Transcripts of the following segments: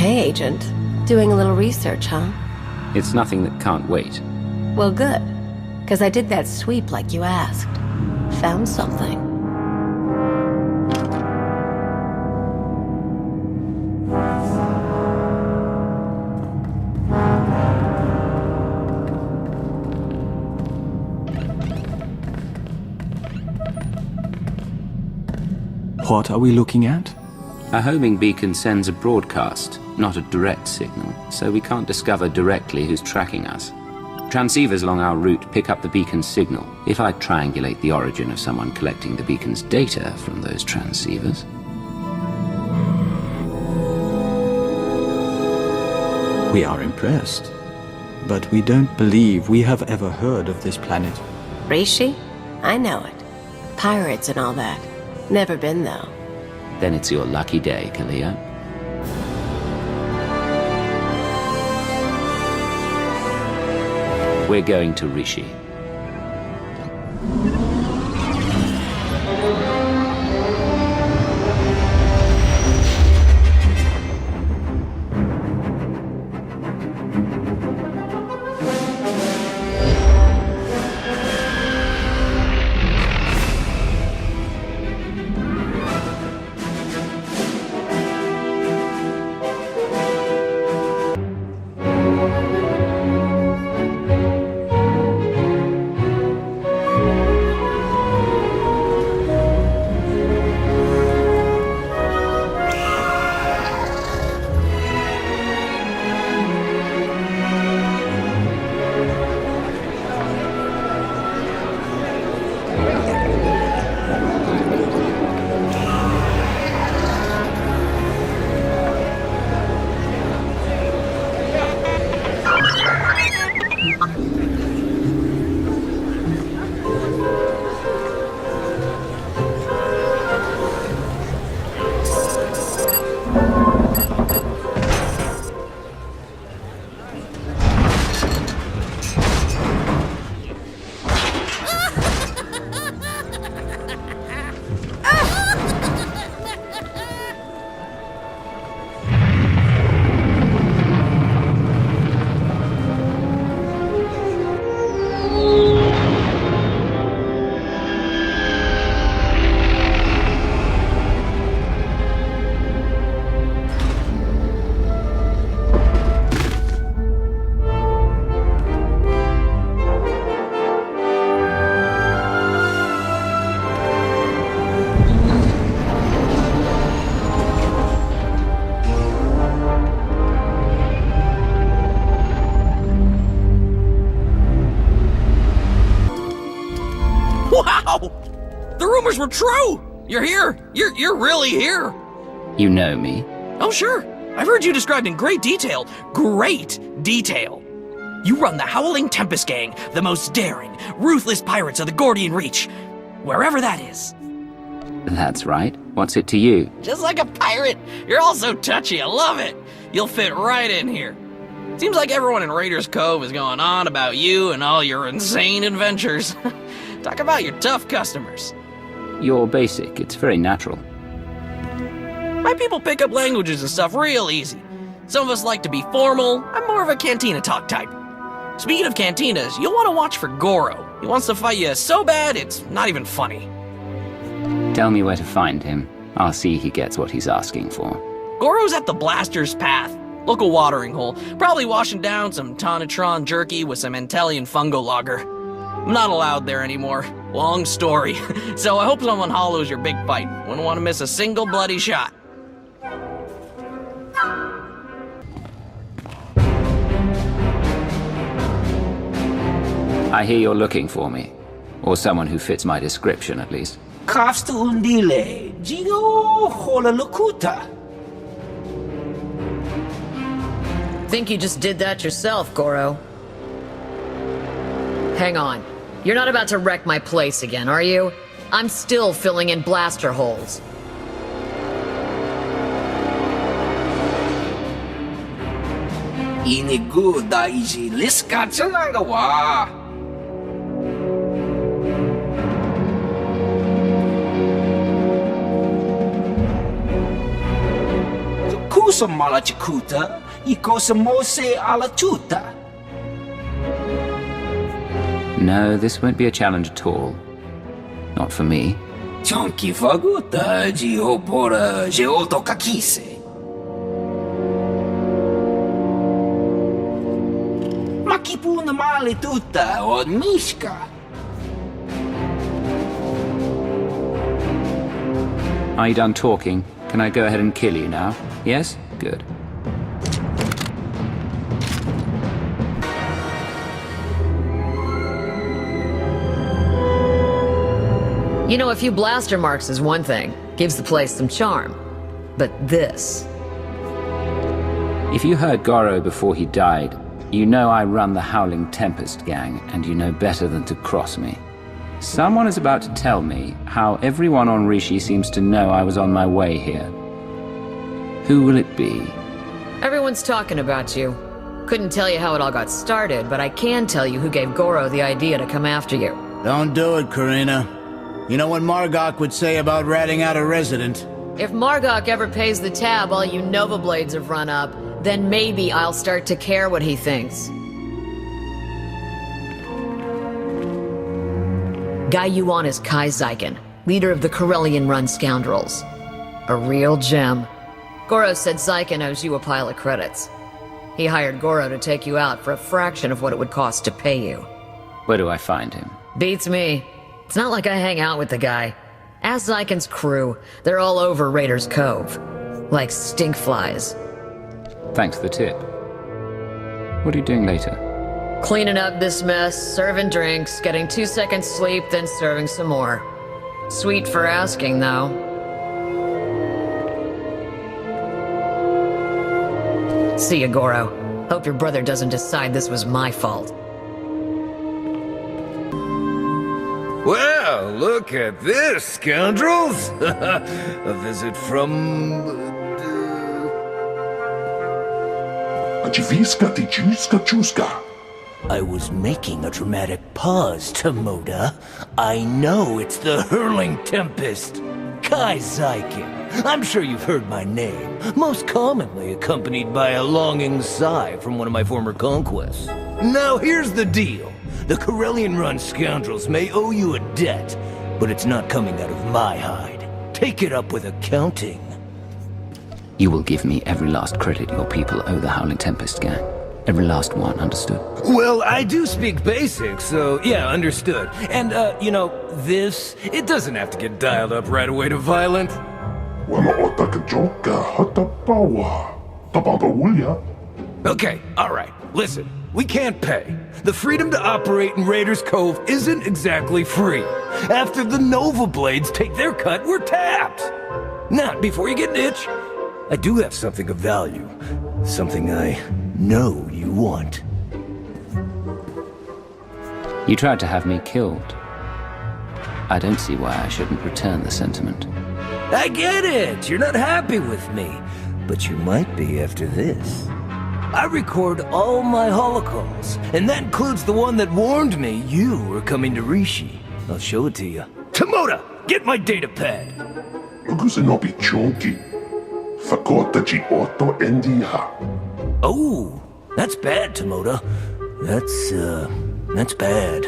Hey, Agent. Doing a little research, huh? It's nothing that can't wait. Well, good. Because I did that sweep like you asked. Found something. What are we looking at? A homing beacon sends a broadcast, not a direct signal, so we can't discover directly who's tracking us. Transceivers along our route pick up the beacon's signal. If I triangulate the origin of someone collecting the beacon's data from those transceivers... We are impressed. But we don't believe we have ever heard of this planet. Rishi? I know it. Pirates and all that. Never been, though. Then it's your lucky day, Kalia. We're going to Rishi. Wow! The rumors were true! You're here! You're really here! You know me. Oh, sure. I've heard you described in great detail. Great detail. You run the Howling Tempest Gang, the most daring, ruthless pirates of the Gordian Reach. Wherever that is. That's right. What's it to you? Just like a pirate. You're all so touchy. I love it. You'll fit right in here. Seems like everyone in Raiders Cove is going on about you and all your insane adventures. Talk about your tough customers. You're basic. It's very natural. My people pick up languages and stuff real easy. Some of us like to be formal. I'm more of a cantina talk type. Speaking of cantinas, you'll want to watch for Goro. He wants to fight you so bad, it's not even funny. Tell me where to find him. I'll see he gets what he's asking for. Goro's at the Blaster's Path, local watering hole, probably washing down some Tonatron jerky with some Antellian fungo lager. I'm not allowed there anymore. Long story. So I hope someone hollows your big fight. Wouldn't want to miss a single bloody shot. I hear you're looking for me. Or someone who fits my description, at least. Kafsta undile, Jigo hola lokuta. Think you just did that yourself, Goro. Hang on. You're not about to wreck my place again, are you? I'm still filling in blaster holes. Inigu daiji liska tsanagawa. Usa malachikuta, ikosa mose ala tuta. No, this won't be a challenge at all. Not for me. Chonki faguta, jiopora, jeoto kakise. Makipuna male tuta, od mishka. Are you done talking? Can I go ahead and kill you now? Yes? Good. You know, a few blaster marks is one thing. Gives the place some charm. But this... If you heard Goro before he died, you know I run the Howling Tempest gang, and you know better than to cross me. Someone is about to tell me how everyone on Rishi seems to know I was on my way here. Who will it be? Everyone's talking about you. Couldn't tell you how it all got started, but I can tell you who gave Goro the idea to come after you. Don't do it, Karina. You know what Margok would say about ratting out a resident? If Margok ever pays the tab all you Nova Blades have run up, then maybe I'll start to care what he thinks. Guy you want is Kai Zykan, leader of the Corellian-run scoundrels. A real gem. Goro said Zykan owes you a pile of credits. He hired Goro to take you out for a fraction of what it would cost to pay you. Where do I find him? Beats me. It's not like I hang out with the guy. Ask Zykan's crew. They're all over Raiders Cove. Like stinkflies. Thanks for the tip. What are you doing later? Cleaning up this mess, serving drinks, getting 2 seconds sleep, then serving some more. Sweet for asking, though. See ya, Goro. Hope your brother doesn't decide this was my fault. Well, look at this, scoundrels! A visit from... I was making a dramatic pause, Tomoda. I know it's the Hurling Tempest. Kai Zykan. I'm sure you've heard my name, most commonly accompanied by a longing sigh from one of my former conquests. Now here's the deal. The Corellian-run scoundrels may owe you a debt, but it's not coming out of my hide. Take it up with accounting. You will give me every last credit your people owe the Howling Tempest gang. Every last one, understood? Well, I do speak basic, so yeah, understood. And, you know, this, it doesn't have to get dialed up right away to violent. Okay, alright, listen. We can't pay. The freedom to operate in Raiders Cove isn't exactly free. After the Nova Blades take their cut, we're tapped. Now, before you get an itch, I do have something of value. Something I know you want. You tried to have me killed. I don't see why I shouldn't return the sentiment. I get it! You're not happy with me. But you might be after this. I record all my holocalls, and that includes the one that warned me you were coming to Rishi. I'll show it to you. Tomoda, get my data pad! Oh, that's bad, Tomoda. That's bad.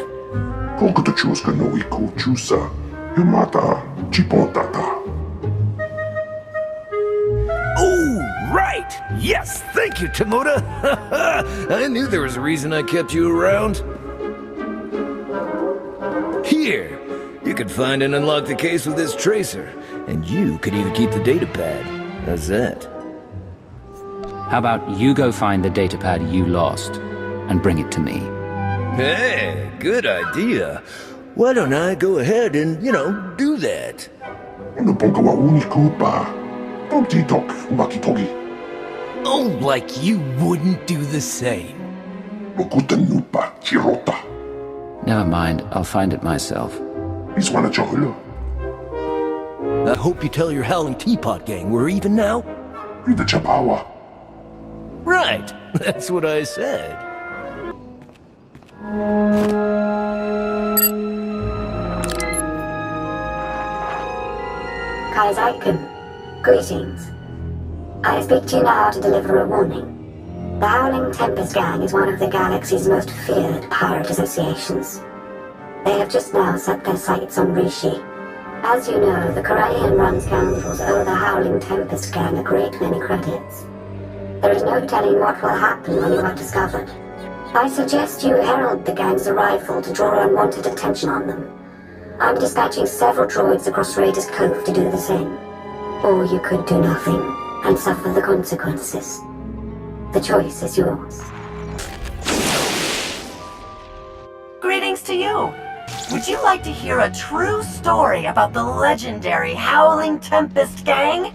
Oh, right! Yes, thank you, Tomoda! I knew there was a reason I kept you around. Here, you could find and unlock the case with this tracer, and you could even keep the datapad. How's that? How about you go find the datapad you lost, and bring it to me? Hey, good idea. Why don't I go ahead and, do that? Oh, like you wouldn't do the same. Never mind, I'll find it myself. I hope you tell your Howling Teapot gang we're even now. Right, that's what I said. Kai Zykan, greetings. I speak to you now to deliver a warning. The Howling Tempest Gang is one of the galaxy's most feared pirate associations. They have just now set their sights on Rishi. As you know, the Corellian run scoundrels owe the Howling Tempest Gang a great many credits. There is no telling what will happen when you are discovered. I suggest you herald the gang's arrival to draw unwanted attention on them. I'm dispatching several droids across Raiders Cove to do the same. Or you could do nothing and suffer the consequences. The choice is yours. Greetings to you! Would you like to hear a true story about the legendary Howling Tempest Gang?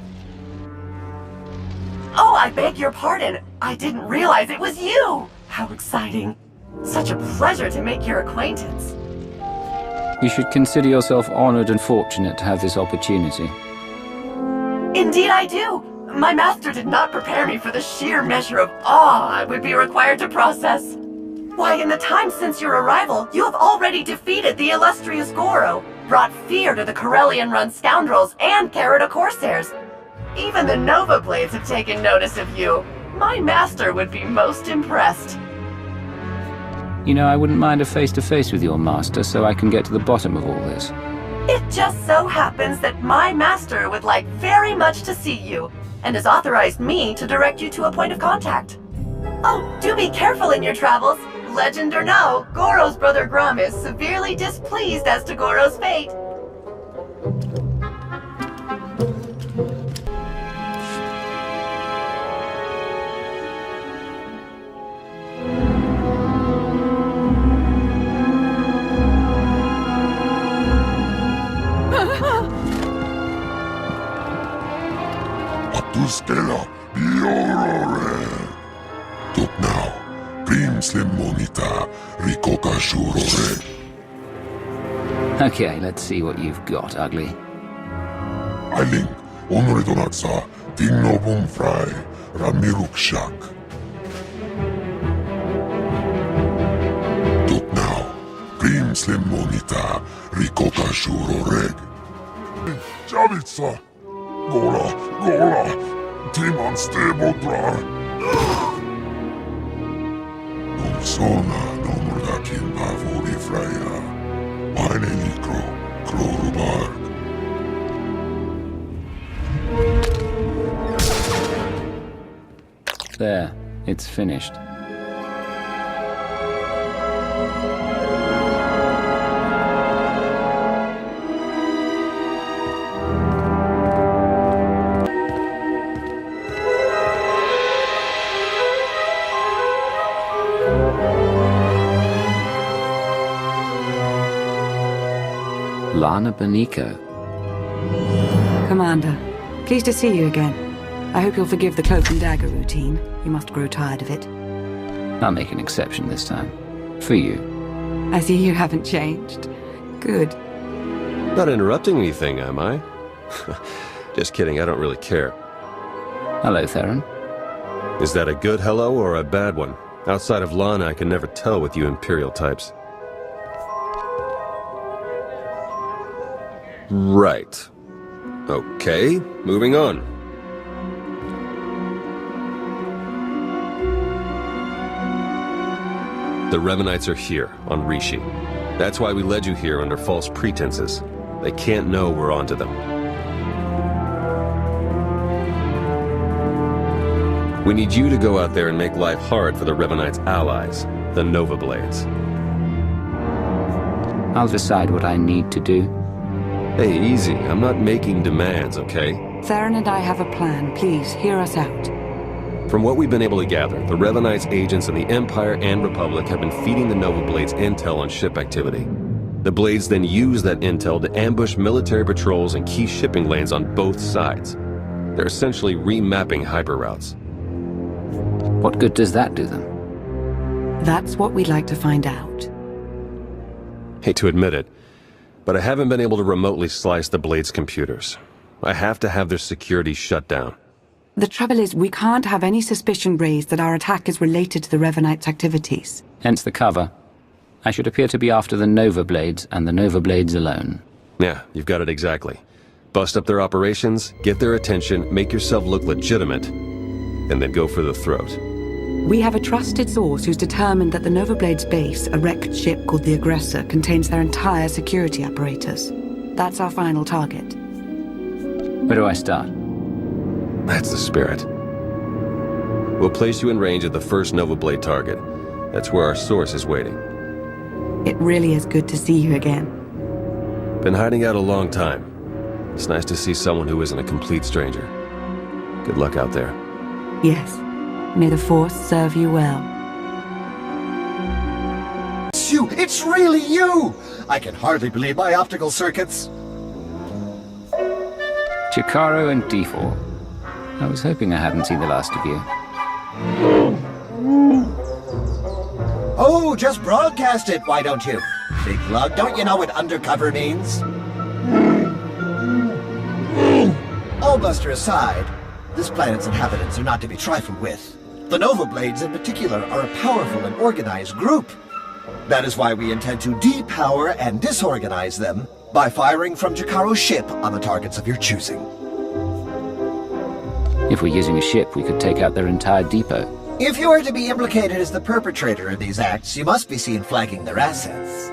Oh, I beg your pardon. I didn't realize it was you! How exciting. Such a pleasure to make your acquaintance. You should consider yourself honored and fortunate to have this opportunity. Indeed I do. My master did not prepare me for the sheer measure of awe I would be required to process. Why, in the time since your arrival, you have already defeated the illustrious Goro, brought fear to the Corellian-run scoundrels, and carried a Corsairs. Even the Nova Blades have taken notice of you. My master would be most impressed. You know, I wouldn't mind a face-to-face with your master so I can get to the bottom of all this. It just so happens that my master would like very much to see you, and has authorized me to direct you to a point of contact. Oh, do be careful in your travels. Legend or no, Goro's brother Grum is severely displeased as to Goro's fate. Stella, BioWare. Tut now, Primslim Monita, Rikoka Shurore. Okay, let's see what you've got, ugly. Ailing, Onore Donatsa, Tingno Bumfry, Ramirukshak. Tut now, Primslim Monita, Rikoka Shuroreg. Javitsa, Gola. Timon Stebodrar. Nomsona nomurdakin bavuri fraya. Meine Nikro, Krorubarg. There, it's finished. Lana Beniko. Commander, pleased to see you again. I hope you'll forgive the cloak and dagger routine. You must grow tired of it. I'll make an exception this time. For you. I see you haven't changed. Good. Not interrupting anything, am I? Just kidding, I don't really care. Hello, Theron. Is that a good hello or a bad one? Outside of Lana, I can never tell with you Imperial types. Right. Okay, moving on. The Revanites are here, on Rishi. That's why we led you here under false pretenses. They can't know we're onto them. We need you to go out there and make life hard for the Revanites' allies, the Nova Blades. I'll decide what I need to do. Hey, easy. I'm not making demands, okay? Theron and I have a plan. Please, hear us out. From what we've been able to gather, the Revanites' agents in the Empire and Republic have been feeding the Nova Blades intel on ship activity. The Blades then use that intel to ambush military patrols and key shipping lanes on both sides. They're essentially remapping hyperroutes. What good does that do them? That's what we'd like to find out. Hate to admit it, but I haven't been able to remotely slice the Blades' computers. I have to have their security shut down. The trouble is, we can't have any suspicion raised that our attack is related to the Revanites' activities. Hence the cover. I should appear to be after the Nova Blades, and the Nova Blades alone. Yeah, you've got it exactly. Bust up their operations, get their attention, make yourself look legitimate, and then go for the throat. We have a trusted source who's determined that the Novablade's base, a wrecked ship called the Aggressor, contains their entire security apparatus. That's our final target. Where do I start? That's the spirit. We'll place you in range at the first Novablade target. That's where our source is waiting. It really is good to see you again. Been hiding out a long time. It's nice to see someone who isn't a complete stranger. Good luck out there. Yes. May the Force serve you well. It's you! It's really you! I can hardly believe my optical circuits. Chikaro and D4. I was hoping I hadn't seen the last of you. Oh, just broadcast it, why don't you? Big lug, don't you know what undercover means? All bluster aside, this planet's inhabitants are not to be trifled with. The Novablades in particular are a powerful and organized group. That is why we intend to depower and disorganize them by firing from Jakaro's ship on the targets of your choosing. If we're using a ship, we could take out their entire depot. If you are to be implicated as the perpetrator of these acts, you must be seen flagging their assets.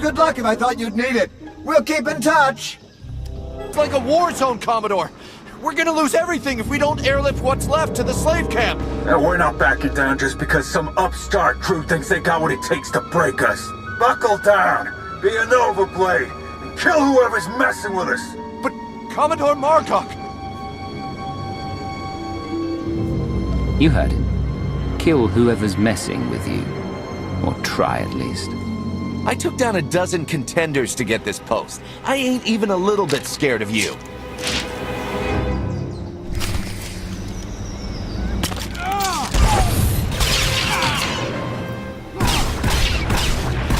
Good luck if I thought you'd need it. We'll keep in touch. It's like a war zone, Commodore. We're gonna lose everything if we don't airlift what's left to the slave camp. And we're not backing down just because some upstart crew thinks they got what it takes to break us. Buckle down, be a Novablade, and kill whoever's messing with us. But Commodore Margok... You heard him. Kill whoever's messing with you. Or try at least. I took down a dozen contenders to get this post. I ain't even a little bit scared of you.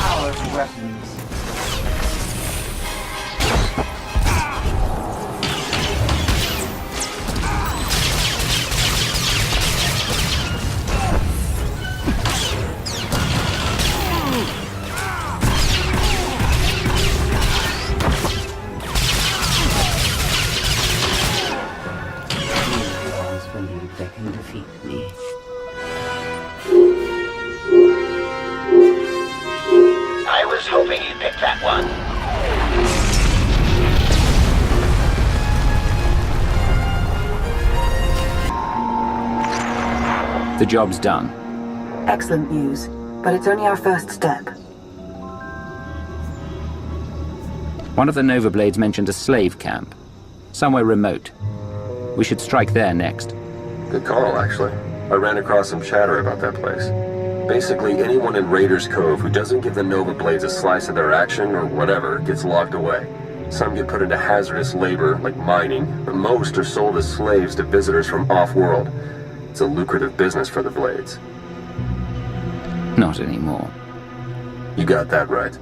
Our weapons. The job's done. Excellent news, but it's only our first step. One of the Novablades mentioned a slave camp. Somewhere remote. We should strike there next. Good call, actually. I ran across some chatter about that place. Basically, anyone in Raiders Cove who doesn't give the Novablades a slice of their action or whatever gets locked away. Some get put into hazardous labor, like mining, but most are sold as slaves to visitors from off-world. It's a lucrative business for the Blades. Not anymore. You got that right.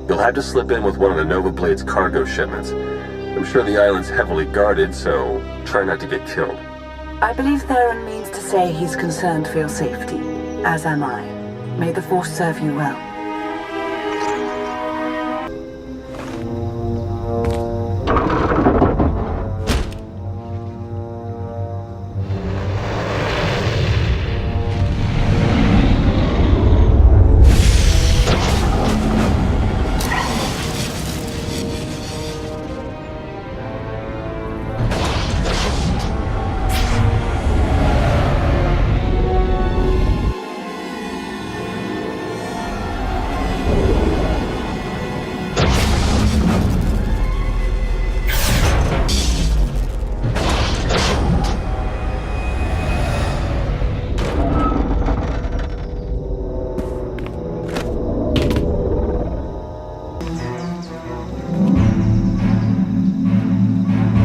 You'll have to slip in with one of the Novablade's cargo shipments. I'm sure the island's heavily guarded, so try not to get killed. I believe Theron means to say he's concerned for your safety, as am I. May the Force serve you well.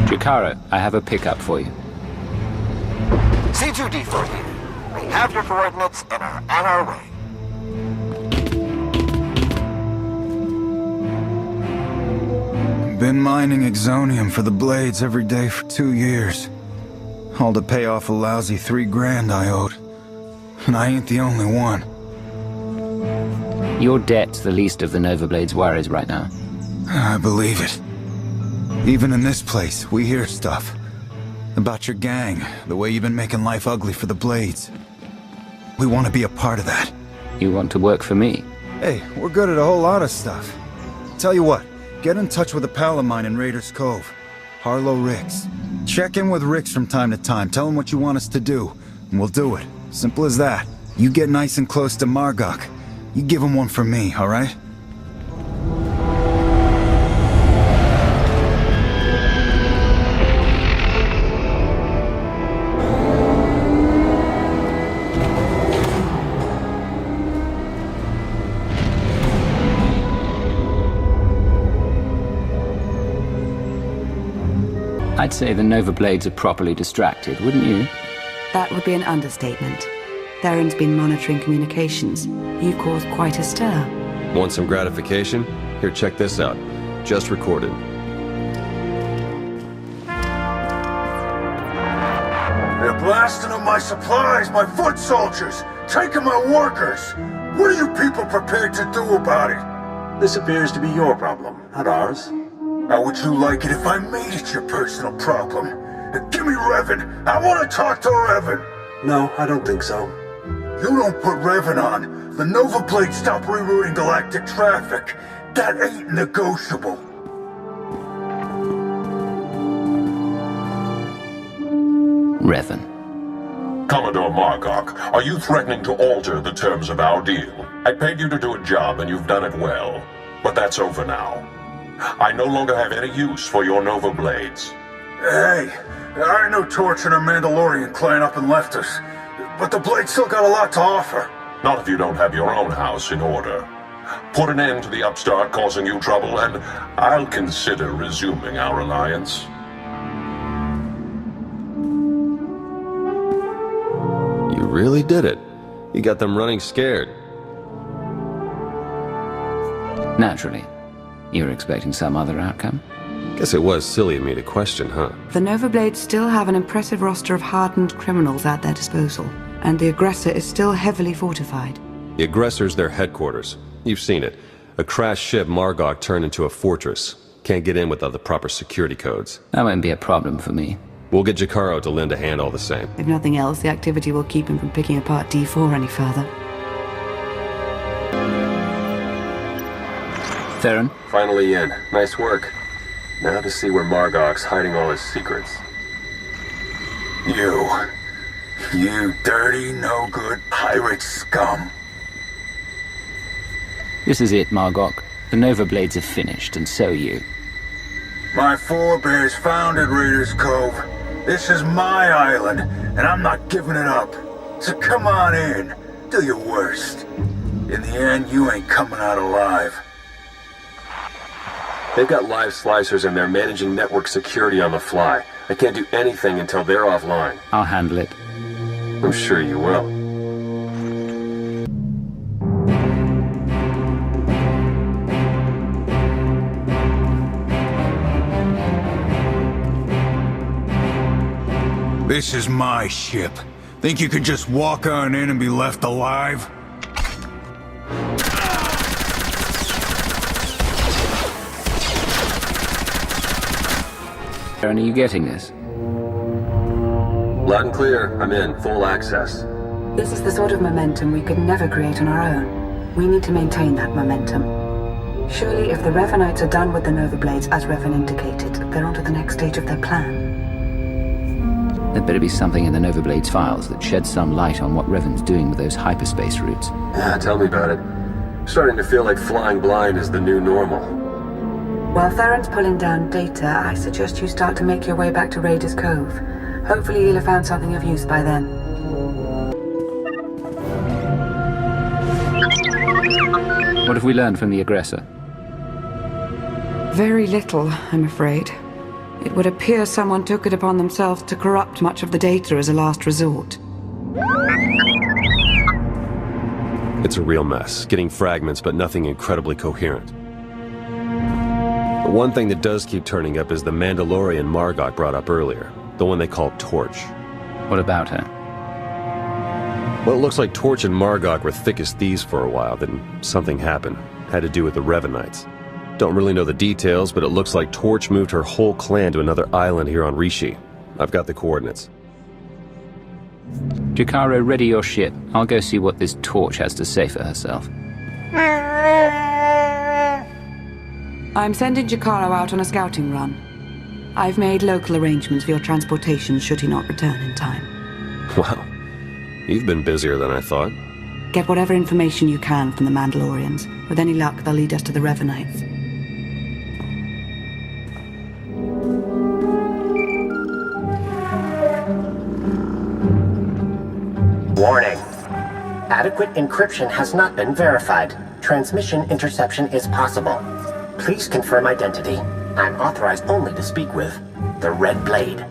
Chikaro, I have a pickup for you. C2D4 here. We have your coordinates and are on our way. Been mining exonium for the Blades every day for 2 years. All to pay off a lousy $3 grand I owed. And I ain't the only one. Your debt's the least of the Nova Blade's worries right now. I believe it. Even in this place, we hear stuff. About your gang, the way you've been making life ugly for the Blades. We want to be a part of that. You want to work for me? Hey, we're good at a whole lot of stuff. Tell you what, get in touch with a pal of mine in Raiders Cove. Harlow Ricks. Check in with Ricks from time to time, tell him what you want us to do, and we'll do it. Simple as that. You get nice and close to Margok. You give him one for me, alright? I'd say the Nova Blades are properly distracted, wouldn't you? That would be an understatement. Theron's been monitoring communications. You've caused quite a stir. Want some gratification? Here, check this out. Just recorded. They're blasting up my supplies, my foot soldiers, taking my workers. What are you people prepared to do about it? This appears to be your problem, not ours. How would you like it if I made it your personal problem? Give me Revan! I want to talk to Revan! No, I don't think so. You don't put Revan on, the Nova Blade stop rerouting galactic traffic. That ain't negotiable. Revan. Commodore Margok, are you threatening to alter the terms of our deal? I paid you to do a job and you've done it well. But that's over now. I no longer have any use for your Nova Blades. Hey, I know Torch and her Mandalorian clan up and left us, but the Blade still got a lot to offer. Not if you don't have your own house in order. Put an end to the upstart causing you trouble, and I'll consider resuming our alliance. You really did it. You got them running scared. Naturally. You were expecting some other outcome? Guess it was silly of me to question, huh? The Nova Blades still have an impressive roster of hardened criminals at their disposal, and the aggressor is still heavily fortified. The aggressor's their headquarters. You've seen it. A crashed ship Margok turned into a fortress. Can't get in without the proper security codes. That won't be a problem for me. We'll get Jakaro to lend a hand all the same. If nothing else, the activity will keep him from picking apart D4 any further. Theron? Finally in. Nice work. Now to see where Margok's hiding all his secrets. You dirty, no-good pirate scum. This is it, Margok. The Nova Blades are finished, and so are you. My forebears founded Raiders Cove. This is my island, and I'm not giving it up. So come on in. Do your worst. In the end, you ain't coming out alive. They've got live slicers and they're managing network security on the fly. I can't do anything until they're offline. I'll handle it. I'm sure you will. This is my ship. Think you could just walk on in and be left alive? Are you getting this? Loud and clear. I'm in. Full access. This is the sort of momentum we could never create on our own. We need to maintain that momentum. Surely if the Revanites are done with the Nova Blades, as Revan indicated, they're on to the next stage of their plan. There'd better be something in the Nova Blades files that sheds some light on what Revan's doing with those hyperspace routes. Yeah, tell me about it. I'm starting to feel like flying blind is the new normal. While Theron's pulling down data, I suggest you start to make your way back to Raiders Cove. Hopefully he'll have found something of use by then. What have we learned from the aggressor? Very little, I'm afraid. It would appear someone took it upon themselves to corrupt much of the data as a last resort. It's a real mess, getting fragments but nothing incredibly coherent. The one thing that does keep turning up is the Mandalorian Margok brought up earlier, the one they called Torch. What about her? Well, it looks like Torch and Margok were thick as thieves for a while, then something happened. Had to do with the Revanites. Don't really know the details, but it looks like Torch moved her whole clan to another island here on Rishi. I've got the coordinates. Jakaro, ready your ship. I'll go see what this Torch has to say for herself. I'm sending Jakaro out on a scouting run. I've made local arrangements for your transportation should he not return in time. Wow. You've been busier than I thought. Get whatever information you can from the Mandalorians. With any luck, they'll lead us to the Revanites. Warning. Adequate encryption has not been verified. Transmission interception is possible. Please confirm identity. I'm authorized only to speak with the Red Blade.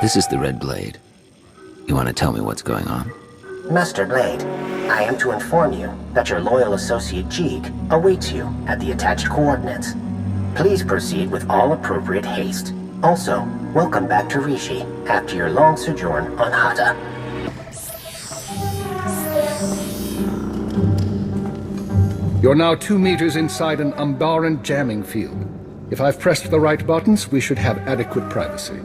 This is the Red Blade. You want to tell me what's going on? Master Blade, I am to inform you that your loyal associate Jeek awaits you at the attached coordinates. Please proceed with all appropriate haste. Also, welcome back to Rishi after your long sojourn on Hata. You're now 2 meters inside an Umbaran jamming field. If I've pressed the right buttons, we should have adequate privacy.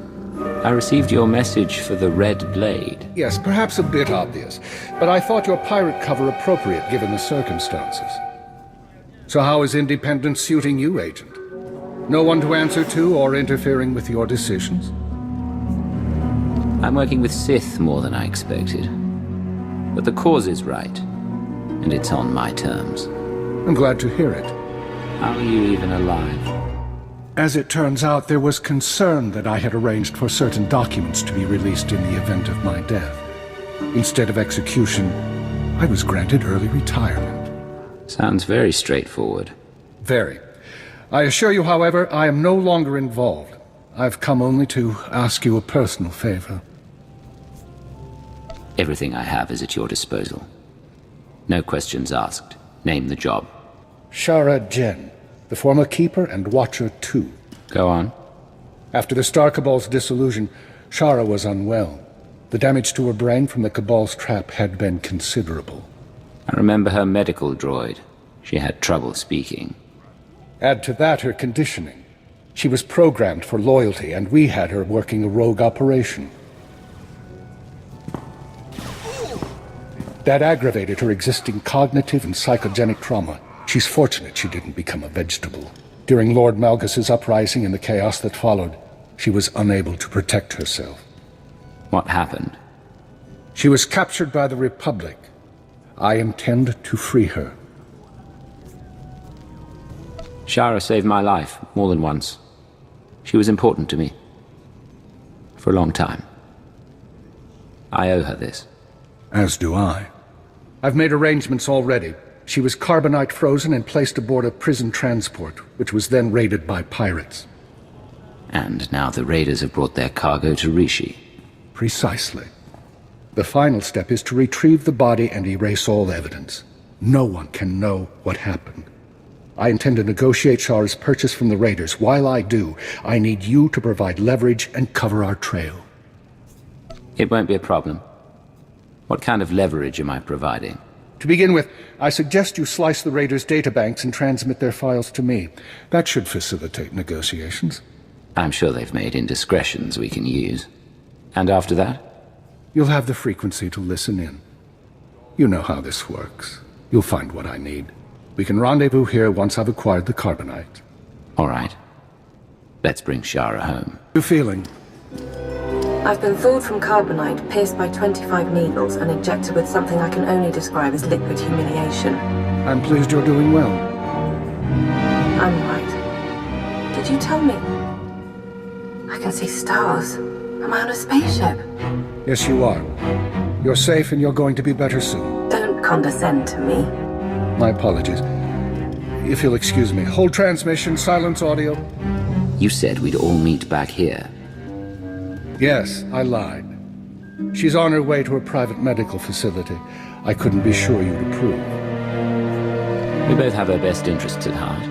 I received your message for the Red Blade. Yes, perhaps a bit obvious, but I thought your pirate cover appropriate given the circumstances. So how is independence suiting you, Agent? No one to answer to or interfering with your decisions? I'm working with Sith more than I expected. But the cause is right, and it's on my terms. I'm glad to hear it. How are you even alive? As it turns out, there was concern that I had arranged for certain documents to be released in the event of my death. Instead of execution, I was granted early retirement. Sounds very straightforward. Very. I assure you, however, I am no longer involved. I've come only to ask you a personal favor. Everything I have is at your disposal. No questions asked. Name the job. Shara Jen, the former Keeper and Watcher 2. Go on. After the Star Cabal's dissolution, Shara was unwell. The damage to her brain from the Cabal's trap had been considerable. I remember her medical droid. She had trouble speaking. Add to that her conditioning. She was programmed for loyalty, and we had her working a rogue operation. That aggravated her existing cognitive and psychogenic trauma. She's fortunate she didn't become a vegetable. During Lord Malgus's uprising and the chaos that followed, she was unable to protect herself. What happened? She was captured by the Republic. I intend to free her. Shara saved my life more than once. She was important to me. For a long time. I owe her this. As do I. I've made arrangements already. She was carbonite frozen and placed aboard a prison transport, which was then raided by pirates. And now the raiders have brought their cargo to Rishi. Precisely. The final step is to retrieve the body and erase all evidence. No one can know what happened. I intend to negotiate Shara's purchase from the raiders. While I do, I need you to provide leverage and cover our trail. It won't be a problem. What kind of leverage am I providing? To begin with, I suggest you slice the raiders' databanks and transmit their files to me. That should facilitate negotiations. I'm sure they've made indiscretions we can use. And after that? You'll have the frequency to listen in. You know how this works. You'll find what I need. We can rendezvous here once I've acquired the carbonite. All right. Let's bring Shara home. How are you feeling? I've been thawed from carbonite, pierced by 25 needles, and injected with something I can only describe as liquid humiliation. I'm pleased you're doing well. I'm right. Did you tell me? I can see stars. Am I on a spaceship? Yes, you are. You're safe and you're going to be better soon. Don't condescend to me. My apologies. If you'll excuse me, hold transmission, silence audio. You said we'd all meet back here. Yes, I lied. She's on her way to a private medical facility. I couldn't be sure you'd approve. We both have our best interests at heart.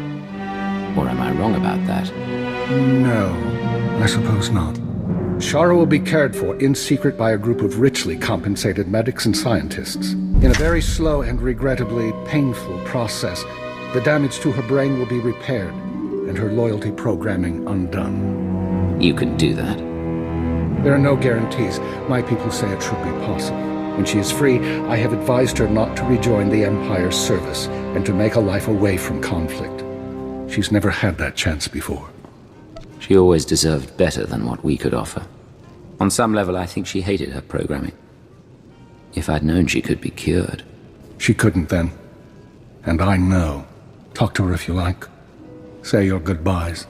Or am I wrong about that? No, I suppose not. Shara will be cared for in secret by a group of richly compensated medics and scientists. In a very slow and regrettably painful process, the damage to her brain will be repaired, and her loyalty programming undone. You can do that? There are no guarantees. My people say it should be possible. When she is free, I have advised her not to rejoin the Empire's service and to make a life away from conflict. She's never had that chance before. She always deserved better than what we could offer. On some level, I think she hated her programming. If I'd known she could be cured. She couldn't then. And I know. Talk to her if you like. Say your goodbyes.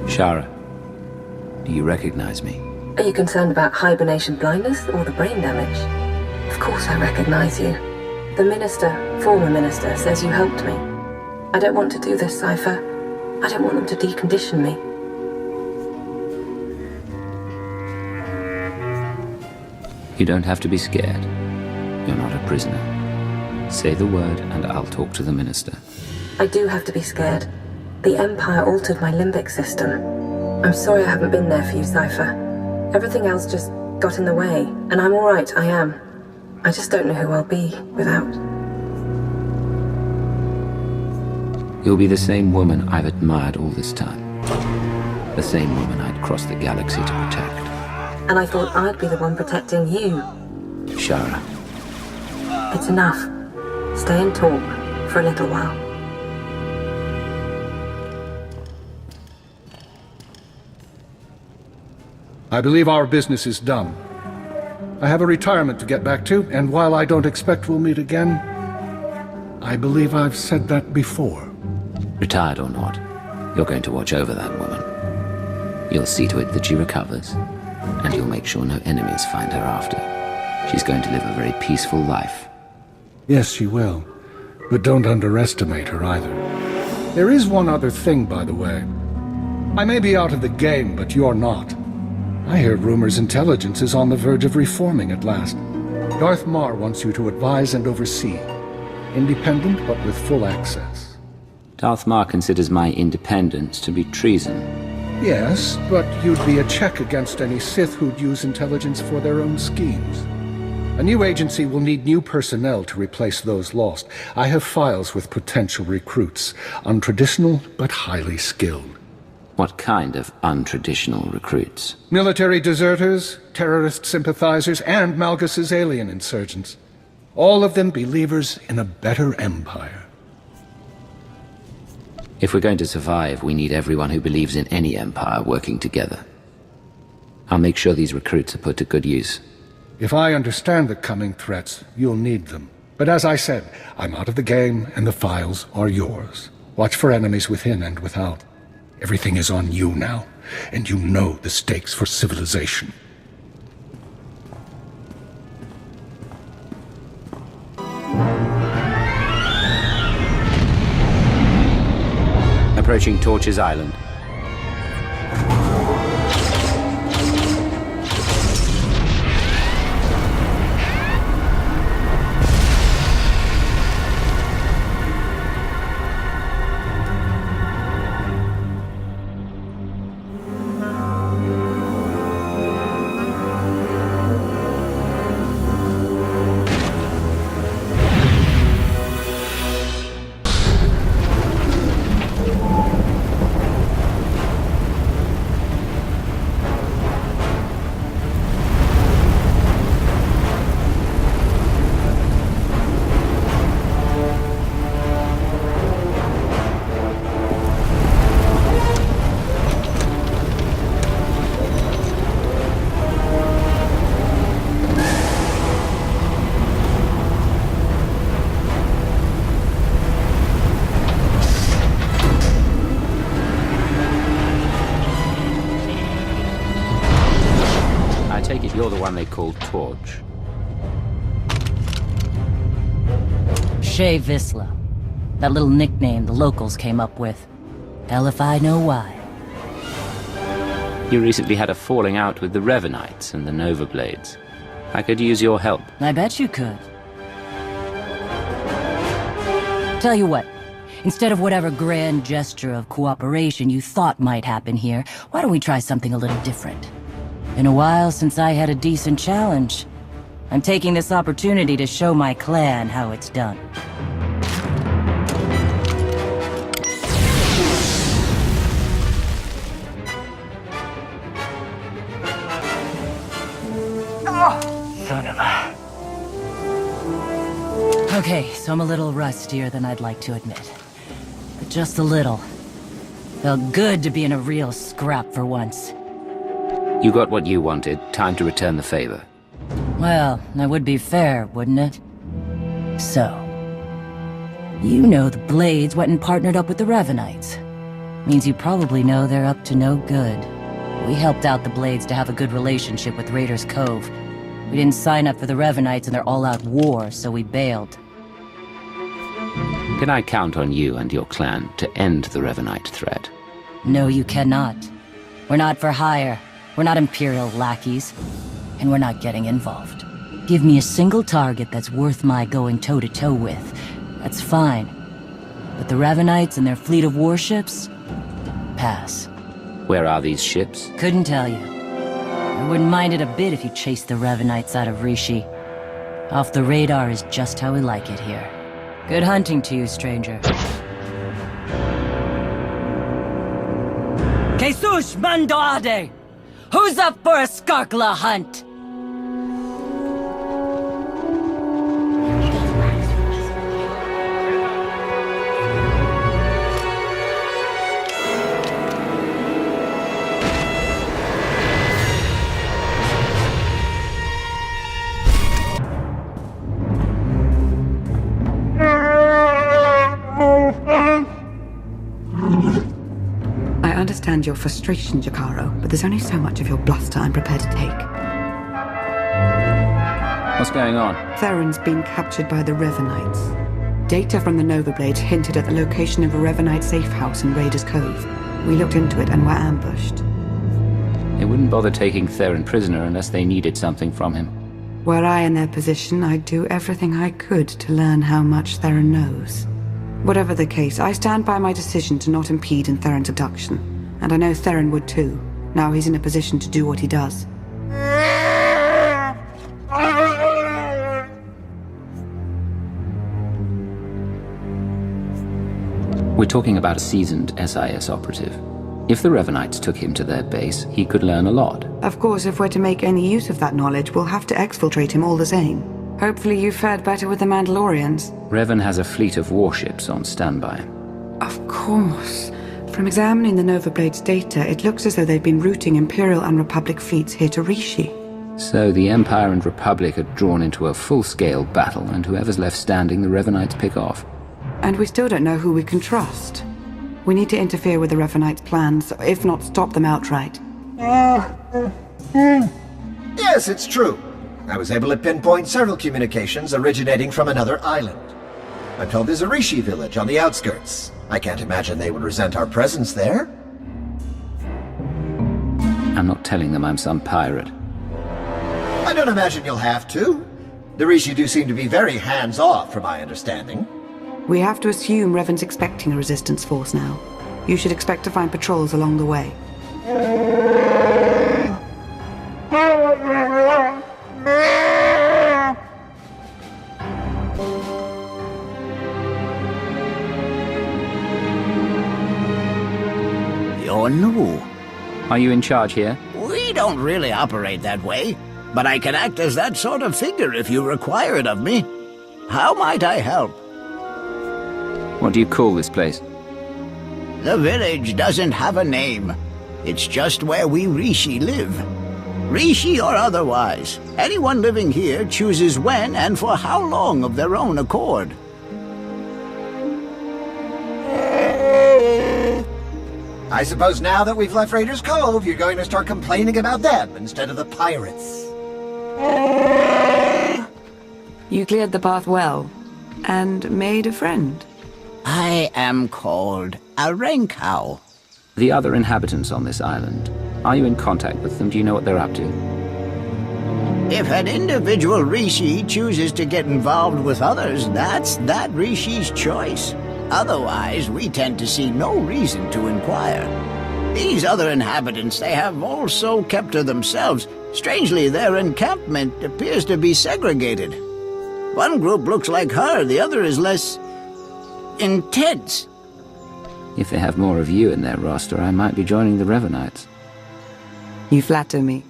Shara, do you recognize me? Are you concerned about hibernation blindness or the brain damage? Of course I recognize you. The former minister, says you helped me. I don't want to do this, Cypher. I don't want them to decondition me. You don't have to be scared. You're not a prisoner. Say the word and I'll talk to the minister. I do have to be scared. The Empire altered my limbic system. I'm sorry I haven't been there for you, Cypher. Everything else just got in the way, and I'm alright, I am. I just don't know who I'll be without. You'll be the same woman I've admired all this time. The same woman I'd crossed the galaxy to protect. And I thought I'd be the one protecting you. Shara. It's enough. Stay and talk for a little while. I believe our business is done. I have a retirement to get back to, and while I don't expect we'll meet again, I believe I've said that before. Retired or not, you're going to watch over that woman. You'll see to it that she recovers, and you'll make sure no enemies find her after. She's going to live a very peaceful life. Yes, she will. But don't underestimate her either. There is one other thing, by the way. I may be out of the game, but you're not. I hear rumors intelligence is on the verge of reforming at last. Darth Mar wants you to advise and oversee. Independent, but with full access. Darth Mar considers my independence to be treason. Yes, but you'd be a check against any Sith who'd use intelligence for their own schemes. A new agency will need new personnel to replace those lost. I have files with potential recruits, untraditional but highly skilled. What kind of untraditional recruits? Military deserters, terrorist sympathizers, and Malgus's alien insurgents. All of them believers in a better empire. If we're going to survive, we need everyone who believes in any empire working together. I'll make sure these recruits are put to good use. If I understand the coming threats, you'll need them. But as I said, I'm out of the game, and the files are yours. Watch for enemies within and without. Everything is on you now, and you know the stakes for civilization. Approaching Torches Island. You're the one they call Torch. Shay Visla. That little nickname the locals came up with. Hell if I know why. You recently had a falling out with the Revanites and the Nova Blades. I could use your help. I bet you could. Tell you what, Instead of whatever grand gesture of cooperation you thought might happen here, why don't we try something a little different? Been a while since I had a decent challenge. I'm taking this opportunity to show my clan how it's done. Son of a... Okay, so I'm a little rustier than I'd like to admit. But just a little. Felt good to be in a real scrap for once. You got what you wanted. Time to return the favor. Well, that would be fair, wouldn't it? So, you know the Blades went and partnered up with the Revanites. Means you probably know they're up to no good. We helped out the Blades to have a good relationship with Raiders Cove. We didn't sign up for the Revanites in their all-out war, so we bailed. Can I count on you and your clan to end the Revanite threat? No, you cannot. We're not for hire. We're not Imperial lackeys. And we're not getting involved. Give me a single target that's worth my going toe-to-toe with. That's fine. But the Revanites and their fleet of warships? Pass. Where are these ships? Couldn't tell you. I wouldn't mind it a bit if you chased the Revanites out of Rishi. Off the radar is just how we like it here. Good hunting to you, stranger. Jesus Mandoade! Who's up for a Skarkla hunt? I understand your frustration, Jakaro, but there's only so much of your bluster I'm prepared to take. What's going on? Theron's been captured by the Revanites. Data from the Nova Blades hinted at the location of a Revanite safe house in Raiders Cove. We looked into it and were ambushed. They wouldn't bother taking Theron prisoner unless they needed something from him. Were I in their position, I'd do everything I could to learn how much Theron knows. Whatever the case, I stand by my decision to not impede in Theron's abduction. And I know Theron would too. Now he's in a position to do what he does. We're talking about a seasoned SIS operative. If the Revanites took him to their base, he could learn a lot. Of course, if we're to make any use of that knowledge, we'll have to exfiltrate him all the same. Hopefully you fared better with the Mandalorians. Revan has a fleet of warships on standby. Of course. From examining the Nova Blades data, it looks as though they've been routing Imperial and Republic fleets here to Rishi. So the Empire and Republic are drawn into a full-scale battle, and whoever's left standing, the Revanites pick off. And we still don't know who we can trust. We need to interfere with the Revanites' plans, if not stop them outright. Yes, it's true. I was able to pinpoint several communications originating from another island. I'm told there's a Rishi village on the outskirts. I can't imagine they would resent our presence there. I'm not telling them I'm some pirate. I don't imagine you'll have to. The Rishi do seem to be very hands-off, from my understanding. We have to assume Revan's expecting a resistance force now. You should expect to find patrols along the way. You're new. Are you in charge here? We don't really operate that way, but I can act as that sort of figure if you require it of me. How might I help? What do you call this place? The village doesn't have a name. It's just where we Rishi live. Rishi or otherwise, anyone living here chooses when and for how long of their own accord. I suppose now that we've left Raiders Cove, you're going to start complaining about them instead of the pirates. You cleared the path well, and made a friend. I am called a Renkau. The other inhabitants on this island, are you in contact with them? Do you know what they're up to? If an individual Rishi chooses to get involved with others, that's that Rishi's choice. Otherwise, we tend to see no reason to inquire. These other inhabitants, they have also kept to themselves. Strangely, their encampment appears to be segregated. One group looks like her, the other is less intense. If they have more of you in their roster, I might be joining the Revanites. You flatter me.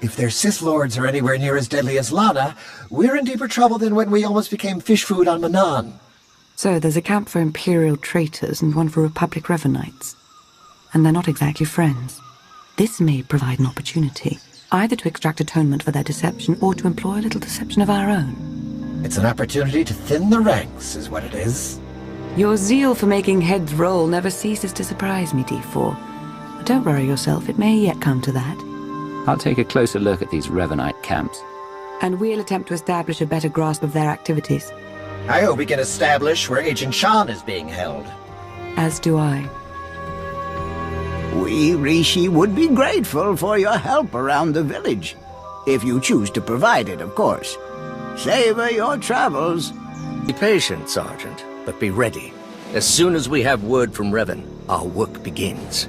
If their Sith Lords are anywhere near as deadly as Lana, we're in deeper trouble than when we almost became fish food on Manan. So there's a camp for Imperial traitors and one for Republic Revanites. And they're not exactly friends. This may provide an opportunity, either to extract atonement for their deception or to employ a little deception of our own. It's an opportunity to thin the ranks, is what it is. Your zeal for making heads roll never ceases to surprise me, D4. But don't worry yourself, it may yet come to that. I'll take a closer look at these Revanite camps. And we'll attempt to establish a better grasp of their activities. I hope we can establish where Agent Shan is being held. As do I. We, Rishi, would be grateful for your help around the village. If you choose to provide it, of course. Savor your travels. Be patient, Sergeant, but be ready. As soon as we have word from Revan, our work begins.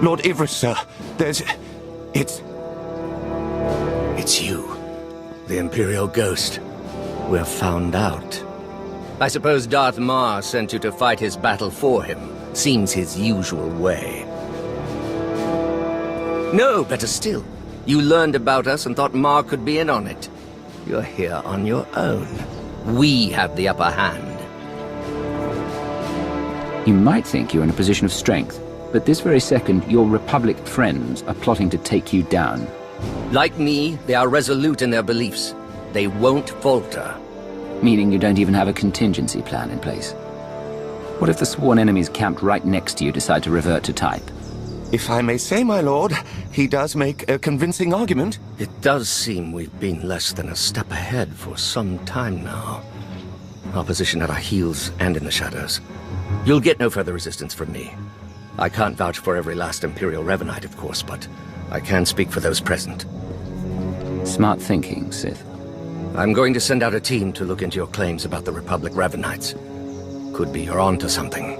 Lord Ivris, sir. It's you. The Imperial Ghost. We're found out. I suppose Darth Maul sent you to fight his battle for him. Seems his usual way. No, better still. You learned about us and thought Maul could be in on it. You're here on your own. We have the upper hand. You might think you're in a position of strength, but this very second, your Republic friends are plotting to take you down. Like me, they are resolute in their beliefs. They won't falter. Meaning you don't even have a contingency plan in place. What if the sworn enemies camped right next to you decide to revert to type? If I may say, my lord, he does make a convincing argument. It does seem we've been less than a step ahead for some time now. Opposition at our heels and in the shadows. You'll get no further resistance from me. I can't vouch for every last Imperial Revanite, of course, but I can speak for those present. Smart thinking, Sith. I'm going to send out a team to look into your claims about the Republic Revanites. Could be you're onto something.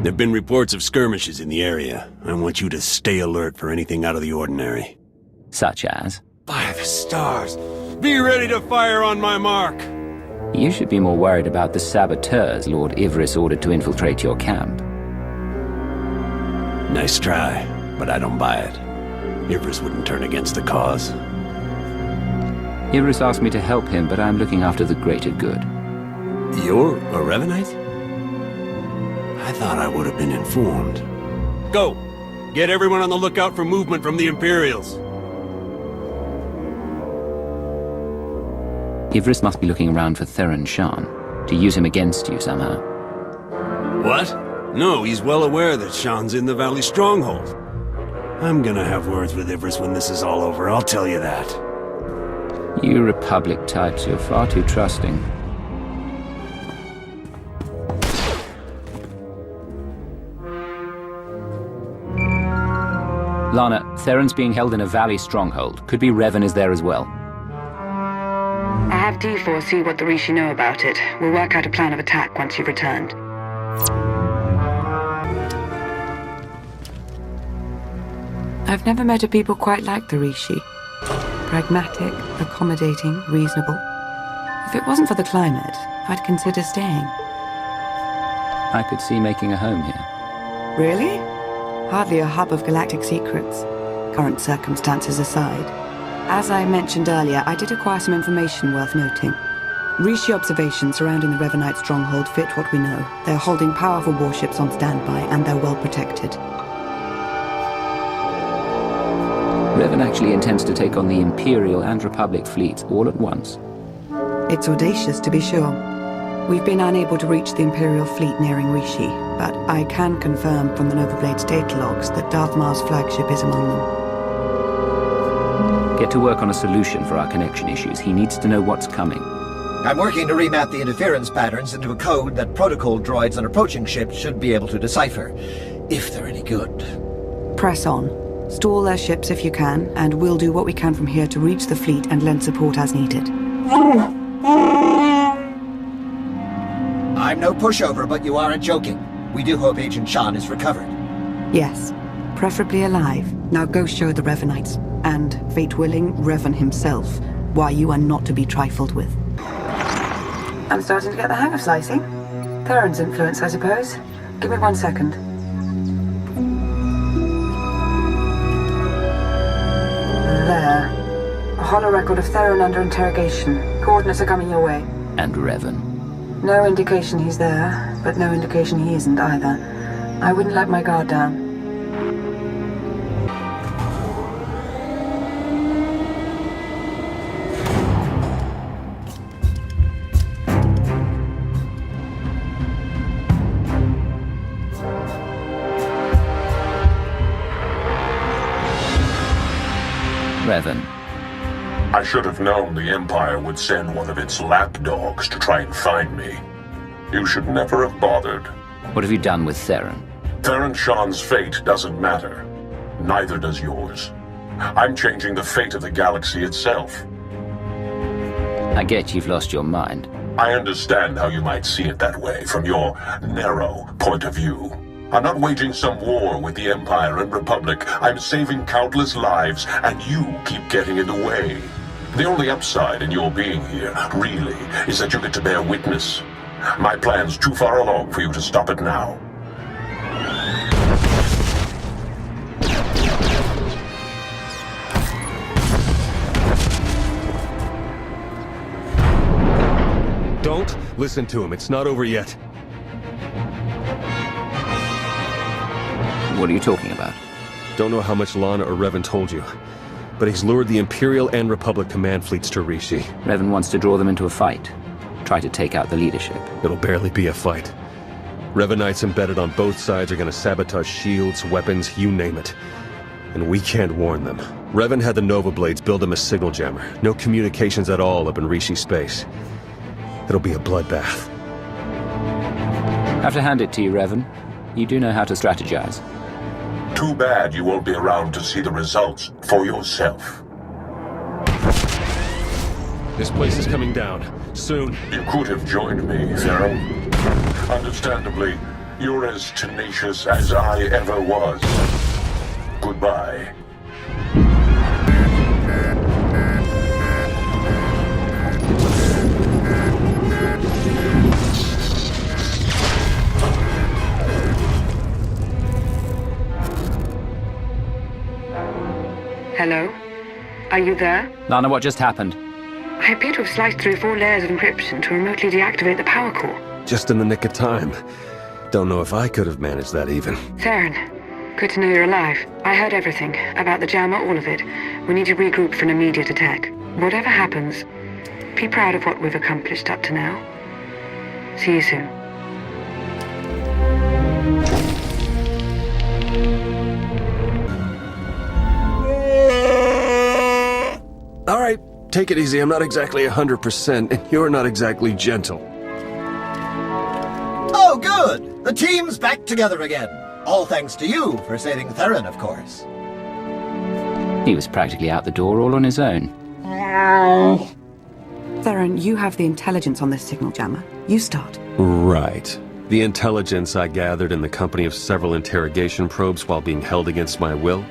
There have been reports of skirmishes in the area. I want you to stay alert for anything out of the ordinary. Such as? By the stars! Be ready to fire on my mark! You should be more worried about the saboteurs Lord Ivris ordered to infiltrate your camp. Nice try, but I don't buy it. Ivris wouldn't turn against the cause. Ivris asked me to help him, but I'm looking after the greater good. You're a Revanite? I thought I would have been informed. Go! Get everyone on the lookout for movement from the Imperials. Ivris must be looking around for Theron Shan, to use him against you somehow. What? No, he's well aware that Shan's in the Valley Stronghold. I'm gonna have words with Ivris when this is all over, I'll tell you that. You Republic types, you're far too trusting. Lana, Theron's being held in a Valley Stronghold. Could be Revan is there as well. I'll have D4 see what the Rishi know about it. We'll work out a plan of attack once you've returned. I've never met a people quite like the Rishi. Pragmatic, accommodating, reasonable. If it wasn't for the climate, I'd consider staying. I could see making a home here. Really? Hardly a hub of galactic secrets, current circumstances aside. As I mentioned earlier, I did acquire some information worth noting. Rishi observations surrounding the Revanite stronghold fit what we know. They're holding powerful warships on standby, and they're well protected. Revan actually intends to take on the Imperial and Republic fleets all at once. It's audacious, to be sure. We've been unable to reach the Imperial fleet nearing Rishi, but I can confirm from the Novablade's data logs that Darth Maul's flagship is among them. Get to work on a solution for our connection issues. He needs to know what's coming. I'm working to remap the interference patterns into a code that protocol droids on approaching ships should be able to decipher. if they're any good. Press on. Stall their ships if you can, and we'll do what we can from here to reach the fleet and lend support as needed. I'm no pushover, but you aren't joking. We do hope Agent Shan is recovered. Yes, preferably alive. Now go show the Revanites, and, fate willing, Revan himself, why you are not to be trifled with. I'm starting to get the hang of slicing. Theron's influence, I suppose. Give me 1 second. There. A hollow record of Theron under interrogation. Coordinates are coming your way. And Revan. No indication he's there, but no indication he isn't either. I wouldn't let my guard down. Revan. I should have known the Empire would send one of its lapdogs to try and find me. You should never have bothered. What have you done with Theron? Theron Shan's fate doesn't matter. Neither does yours. I'm changing the fate of the galaxy itself. I get you've lost your mind. I understand how you might see it that way, from your narrow point of view. I'm not waging some war with the Empire and Republic. I'm saving countless lives, and you keep getting in the way. The only upside in your being here, really, is that you get to bear witness. My plan's too far along for you to stop it now. Don't listen to him. It's not over yet. What are you talking about? Don't know how much Lana or Revan told you, but he's lured the Imperial and Republic command fleets to Rishi. Revan wants to draw them into a fight. Try to take out the leadership. It'll barely be a fight. Revanites embedded on both sides are gonna sabotage shields, weapons, you name it. And we can't warn them. Revan had the Nova Blades build him a signal jammer. No communications at all up in Rishi space. It'll be a bloodbath. Have to hand it to you, Revan. You do know how to strategize. Too bad you won't be around to see the results for yourself. This place is coming down. Soon. You could have joined me, Theron. Understandably, you're as tenacious as I ever was. Goodbye. Hello? Are you there? Lana, what just happened? I appear to have sliced through 4 layers of encryption to remotely deactivate the power core. Just in the nick of time. Don't know if I could have managed that even. Theron, good to know you're alive. I heard everything. About the jammer, all of it. We need to regroup for an immediate attack. Whatever happens, be proud of what we've accomplished up to now. See you soon. All right, take it easy. I'm not exactly 100%, and you're not exactly gentle. Oh, good! The team's back together again. All thanks to you for saving Theron, of course. He was practically out the door all on his own. Theron, you have the intelligence on this signal jammer. You start. Right. The intelligence I gathered in the company of several interrogation probes while being held against my will.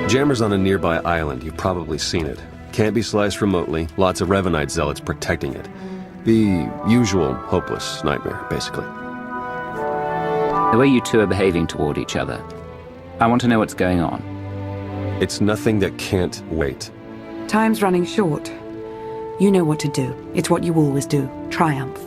Jammer's on a nearby island. You've probably seen it. Can't be sliced remotely. Lots of Revanite zealots protecting it. The usual hopeless nightmare, basically. The way you two are behaving toward each other. I want to know what's going on. It's nothing that can't wait. Time's running short. You know what to do. It's what you always do. Triumph.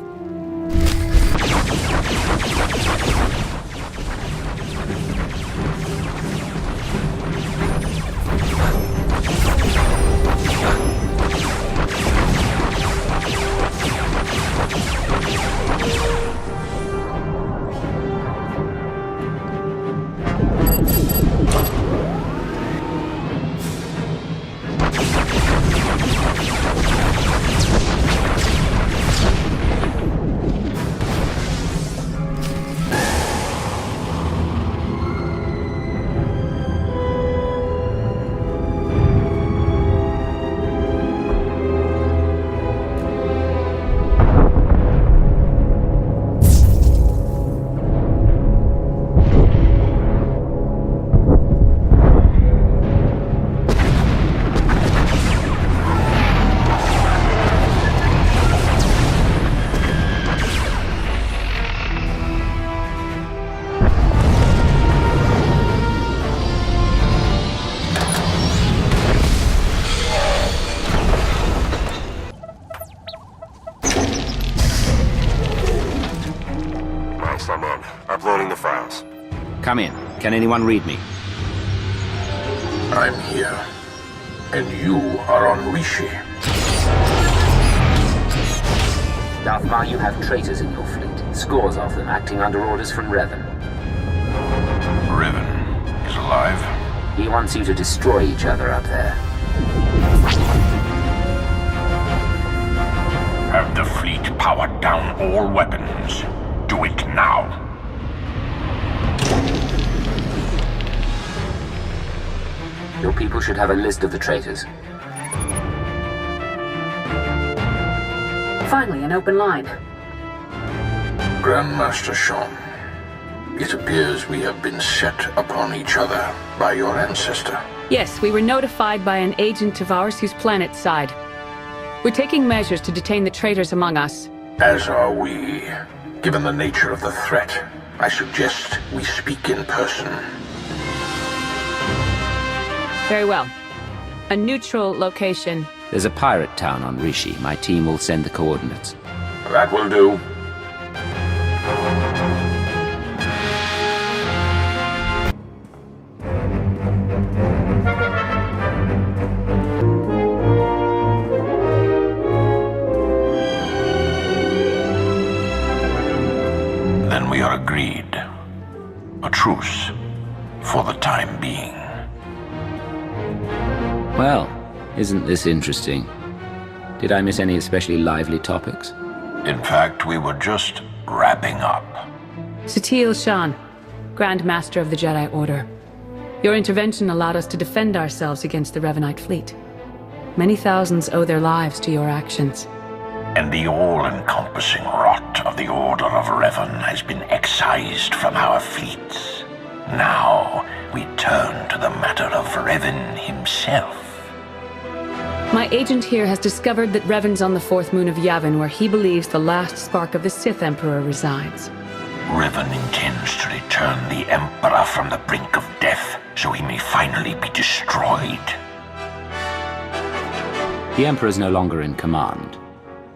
Thanks, I'm on. Uploading the files. Come in. Can anyone read me? I'm here. And you are on Rishi. Darth, you have traitors in your fleet. Scores of them acting under orders from Revan. Revan is alive? He wants you to destroy each other up there. Have the fleet powered down all weapons. Do it now. Your people should have a list of the traitors. Finally, an open line. Grandmaster Sean, it appears we have been set upon each other by your ancestor. Yes, we were notified by an agent of ours whose planet's side. We're taking measures to detain the traitors among us. As are we. Given the nature of the threat, I suggest we speak in person. Very well. A neutral location. There's a pirate town on Rishi. My team will send the coordinates. That will do. Then we are agreed. A truce. For the time being. Well, isn't this interesting? Did I miss any especially lively topics? In fact, we were just wrapping up. Satil Shan, Grand Master of the Jedi Order. Your intervention allowed us to defend ourselves against the Revanite fleet. Many thousands owe their lives to your actions. And the all-encompassing rot of the Order of Revan has been excised from our fleets. Now, we turn to the matter of Revan himself. My agent here has discovered that Revan's on the fourth moon of Yavin, where he believes the last spark of the Sith Emperor resides. Revan intends to return the Emperor from the brink of death, so he may finally be destroyed. The Emperor's no longer in command.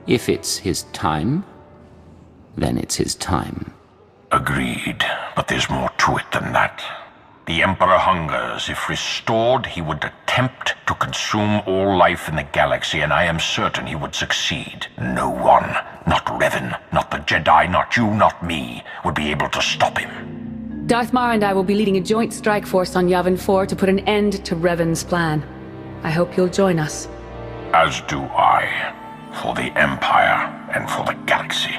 If it's his time, then it's his time. Agreed, but there's more to it than that. The Emperor hungers. If restored, he would attempt to consume all life in the galaxy, and I am certain he would succeed. No one, not Revan, not the Jedi, not you, not me, would be able to stop him. Darth Mar and I will be leading a joint strike force on Yavin 4 to put an end to Revan's plan. I hope you'll join us. As do I. For the Empire and for the galaxy.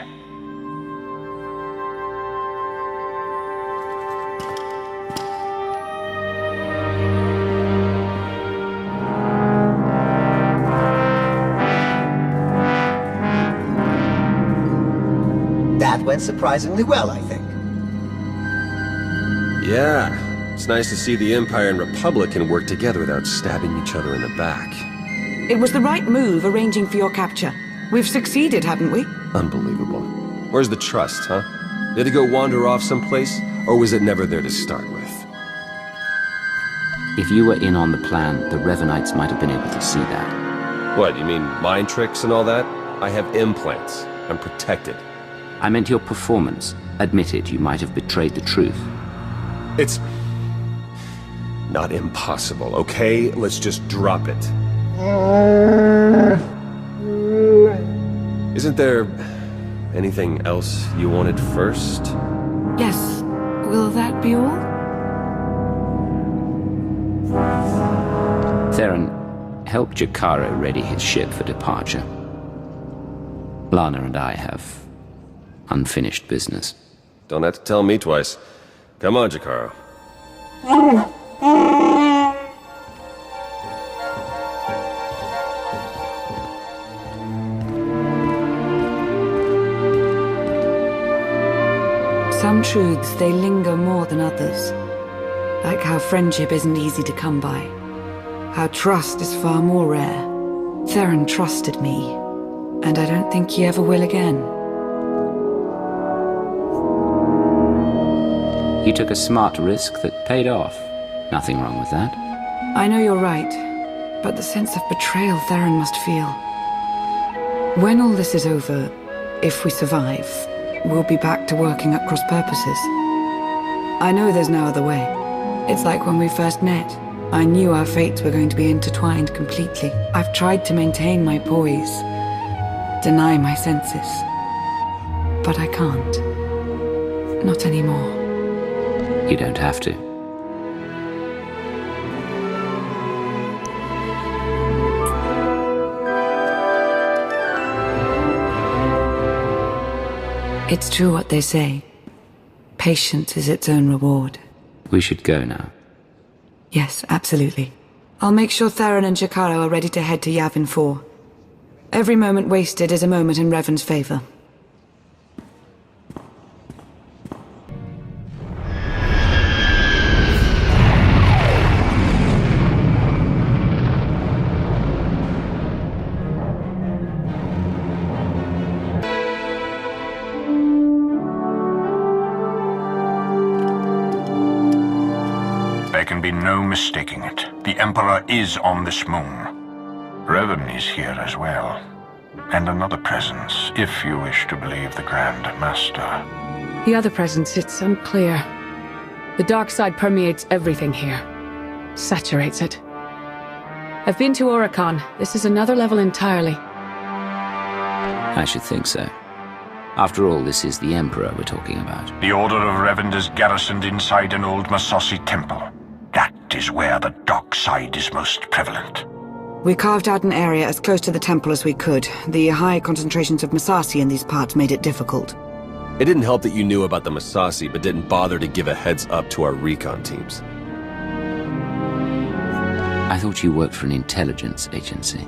That went surprisingly well, I think. Yeah, it's nice to see the Empire and Republic can work together without stabbing each other in the back. It was the right move arranging for your capture. We've succeeded, haven't we? Unbelievable. Where's the trust, huh? Did it go wander off someplace, or was it never there to start with? If you were in on the plan, the Revanites might have been able to see that. What, you mean mind tricks and all that? I have implants. I'm protected. I meant your performance. Admitted you might have betrayed the truth. It's not impossible, okay? Let's just drop it. Isn't there anything else you wanted first? Yes. Will that be all? Theron, help Jakaro ready his ship for departure. Lana and I have unfinished business. Don't have to tell me twice. Come on, Jakaro. Some truths, they linger more than others. Like how friendship isn't easy to come by. How trust is far more rare. Theron trusted me, and I don't think he ever will again. You took a smart risk that paid off. Nothing wrong with that. I know you're right, but the sense of betrayal Theron must feel. When all this is over, if we survive, we'll be back to working at cross purposes. I know there's no other way. It's like when we first met. I knew our fates were going to be intertwined completely. I've tried to maintain my poise, deny my senses. But I can't. Not anymore. You don't have to. It's true what they say. Patience is its own reward. We should go now. Yes, absolutely. I'll make sure Theron and Jakaro are ready to head to Yavin 4. Every moment wasted is a moment in Revan's favor. There can be no mistaking it. The Emperor is on this moon. Revan is here as well. And another presence, if you wish to believe the Grand Master. The other presence, it's unclear. The dark side permeates everything here. Saturates it. I've been to Oricon. This is another level entirely. I should think so. After all, this is the Emperor we're talking about. The Order of Revan is garrisoned inside an old Massassi temple. That is where the dark side is most prevalent. We carved out an area as close to the temple as we could. The high concentrations of Massassi in these parts made it difficult. It didn't help that you knew about the Massassi, but didn't bother to give a heads up to our recon teams. I thought you worked for an intelligence agency.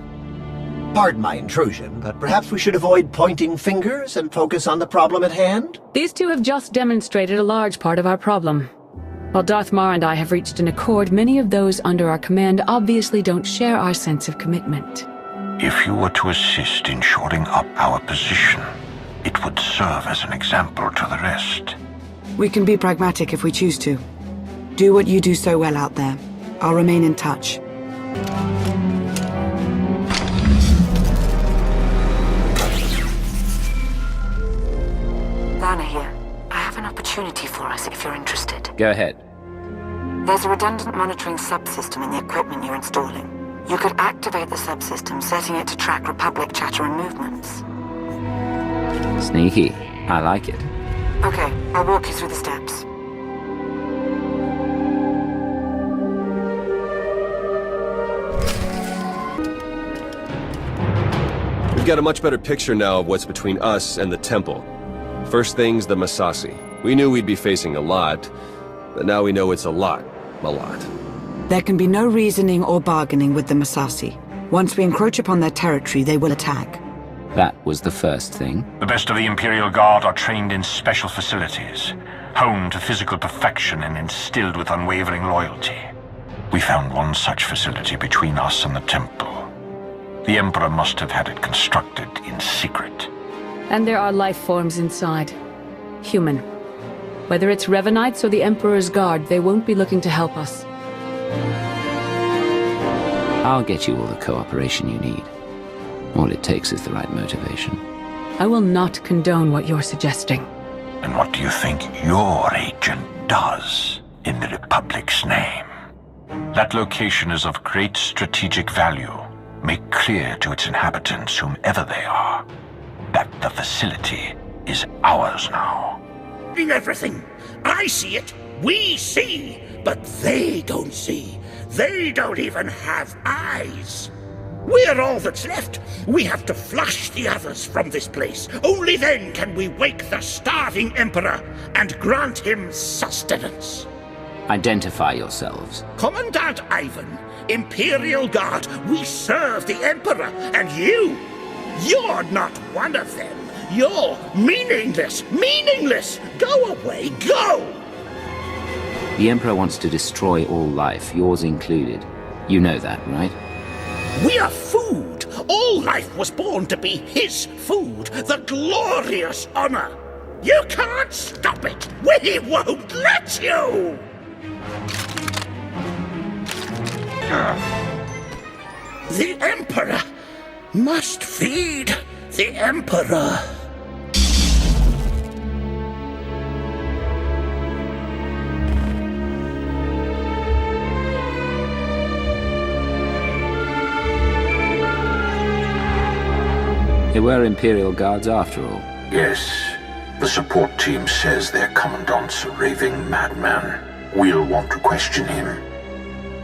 Pardon my intrusion, but perhaps we should avoid pointing fingers and focus on the problem at hand? These two have just demonstrated a large part of our problem. While Darth Mar and I have reached an accord, many of those under our command obviously don't share our sense of commitment. If you were to assist in shoring up our position, it would serve as an example to the rest. We can be pragmatic if we choose to. Do what you do so well out there. I'll remain in touch. Lana here. I have an opportunity for us if you're interested. Go ahead. There's a redundant monitoring subsystem in the equipment you're installing. You could activate the subsystem, setting it to track Republic chatter and movements. Sneaky. I like it. Okay, I'll walk you through the steps. We've got a much better picture now of what's between us and the temple. First thing's the Massassi. We knew we'd be facing a lot, but now we know it's a lot. A lot. There can be no reasoning or bargaining with the Massassi. Once we encroach upon their territory, they will attack. That was the first thing. The best of the Imperial Guard are trained in special facilities, honed to physical perfection and instilled with unwavering loyalty. We found one such facility between us and the temple. The Emperor must have had it constructed in secret. And there are life forms inside. Human. Whether it's Revanites or the Emperor's Guard, they won't be looking to help us. I'll get you all the cooperation you need. All it takes is the right motivation. I will not condone what you're suggesting. And what do you think your agent does in the Republic's name? That location is of great strategic value. Make clear to its inhabitants, whomever they are, that the facility is ours now. Everything. I see it. We see. But they don't see. They don't even have eyes. We're all that's left. We have to flush the others from this place. Only then can we wake the starving Emperor and grant him sustenance. Identify yourselves. Commandant Ivan, Imperial Guard, we serve the Emperor, and you're not one of them. You're meaningless! Meaningless! Go away! Go! The Emperor wants to destroy all life, yours included. You know that, right? We are food! All life was born to be his food, the glorious honor! You can't stop it! We won't let you! The Emperor must feed the Emperor. were Imperial guards after all. Yes. The support team says their commandant's a raving madman. We'll want to question him.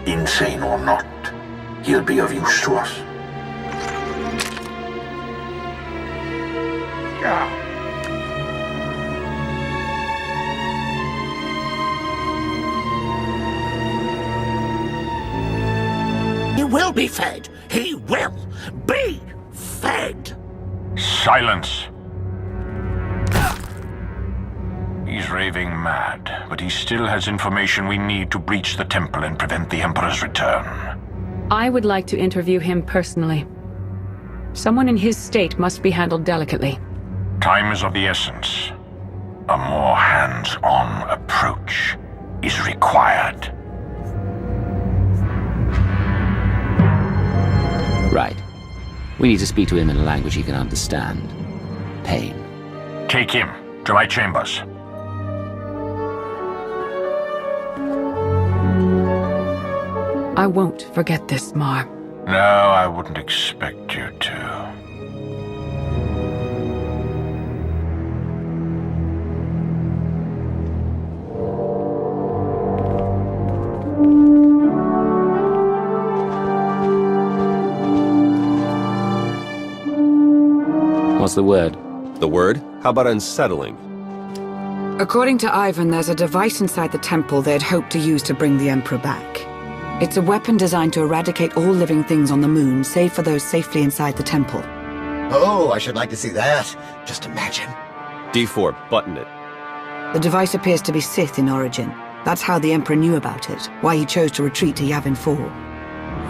Insane or not, he'll be of use to us. He will be fed. He will be fed. Silence! He's raving mad, but he still has information we need to breach the temple and prevent the Emperor's return. I would like to interview him personally. Someone in his state must be handled delicately. Time is of the essence. A more hands-on approach is required. Right. We need to speak to him in a language he can understand. Pain. Take him to my chambers. I won't forget this, Mar. No, I wouldn't expect you to. What's the word? The word? How about unsettling? According to Ivan, there's a device inside the temple they'd hoped to use to bring the Emperor back. It's a weapon designed to eradicate all living things on the moon, save for those safely inside the temple. Oh, I should like to see that. Just imagine. D4, button it. The device appears to be Sith in origin. That's how the Emperor knew about it, why he chose to retreat to Yavin 4.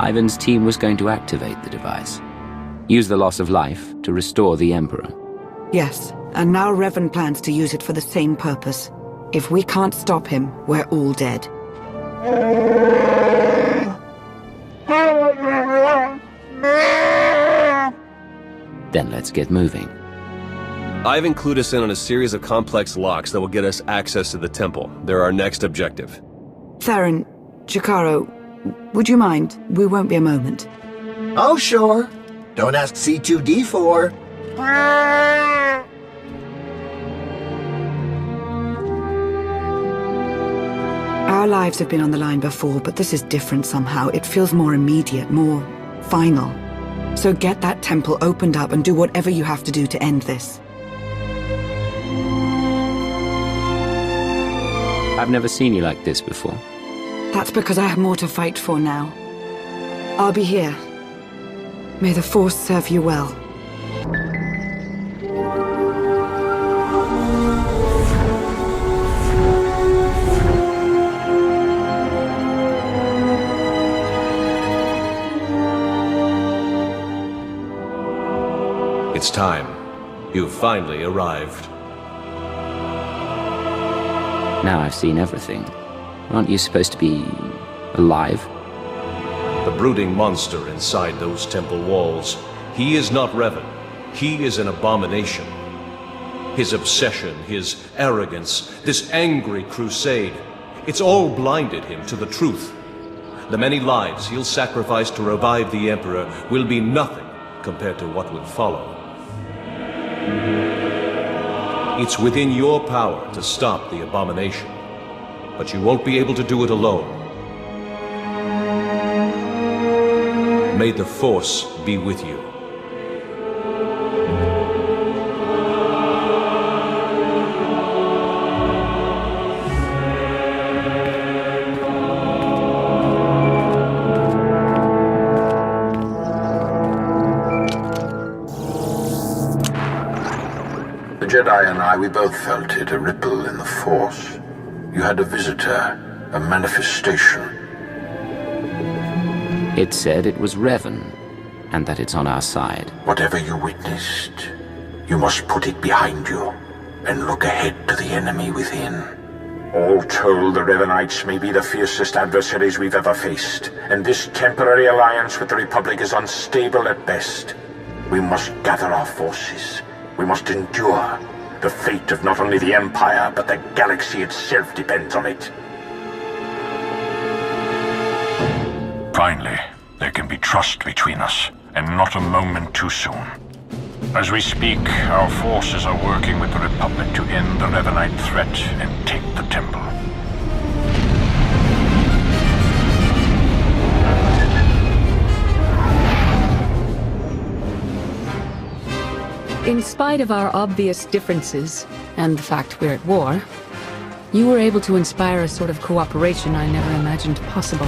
Ivan's team was going to activate the device. Use the loss of life to restore the Emperor. Yes, and now Revan plans to use it for the same purpose. If we can't stop him, we're all dead. Then let's get moving. I've included us in on a series of complex locks that will get us access to the temple. They're our next objective. Theron, Chikaro, would you mind? We won't be a moment. Oh, sure. Don't ask C2D4. Our lives have been on the line before, but this is different somehow. It feels more immediate, more final. So get that temple opened up and do whatever you have to do to end this. I've never seen you like this before. That's because I have more to fight for now. I'll be here. May the Force serve you well. It's time. You've finally arrived. Now I've seen everything. Aren't you supposed to be alive? The brooding monster inside those temple walls. He is not Revan. He is an abomination. His obsession, his arrogance, this angry crusade, it's all blinded him to the truth. The many lives he'll sacrifice to revive the Emperor will be nothing compared to what will follow. It's within your power to stop the abomination, but you won't be able to do it alone. May the Force be with you. The Jedi and I, we both felt it, a ripple in the Force. You had a visitor, a manifestation. It said it was Revan, and that it's on our side. Whatever you witnessed, you must put it behind you and look ahead to the enemy within. All told, the Revanites may be the fiercest adversaries we've ever faced, and this temporary alliance with the Republic is unstable at best. We must gather our forces. We must endure. The fate of not only the Empire, but the galaxy itself depends on it. Finally, there can be trust between us, and not a moment too soon. As we speak, our forces are working with the Republic to end the Revanite threat and take the temple. In spite of our obvious differences, and the fact we're at war, you were able to inspire a sort of cooperation I never imagined possible.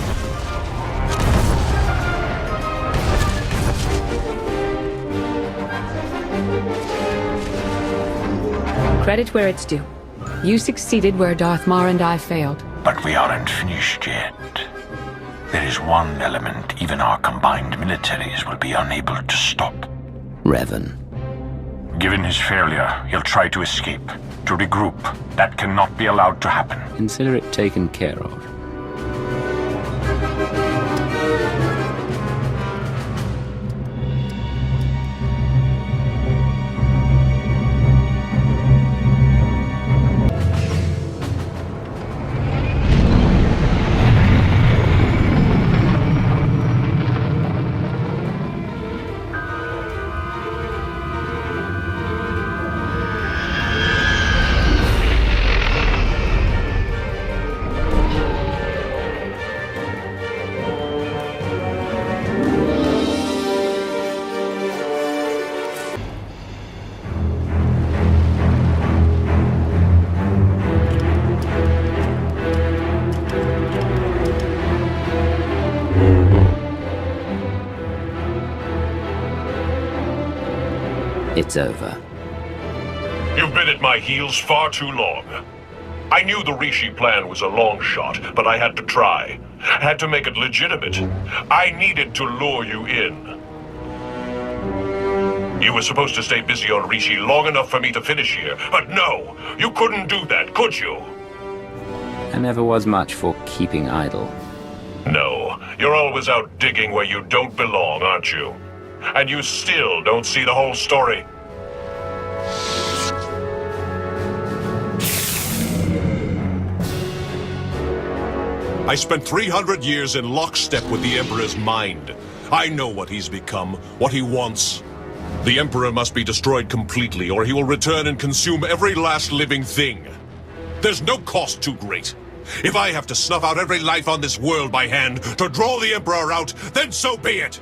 Credit where it's due. You succeeded where Darth Mar and I failed. But we aren't finished yet. There is one element even our combined militaries will be unable to stop. Revan. Given his failure, he'll try to escape, to regroup. That cannot be allowed to happen. Consider it taken care of. It's over. You've been at my heels far too long. I knew the Rishi plan was a long shot, but I had to try. Had to make it legitimate. I needed to lure you in. You were supposed to stay busy on Rishi long enough for me to finish here, but no! You couldn't do that, could you? I never was much for keeping idle. No, you're always out digging where you don't belong, aren't you? And you still don't see the whole story. I spent 300 years in lockstep with the Emperor's mind. I know what he's become, what he wants. The Emperor must be destroyed completely, or he will return and consume every last living thing. There's no cost too great. If I have to snuff out every life on this world by hand to draw the Emperor out, then so be it!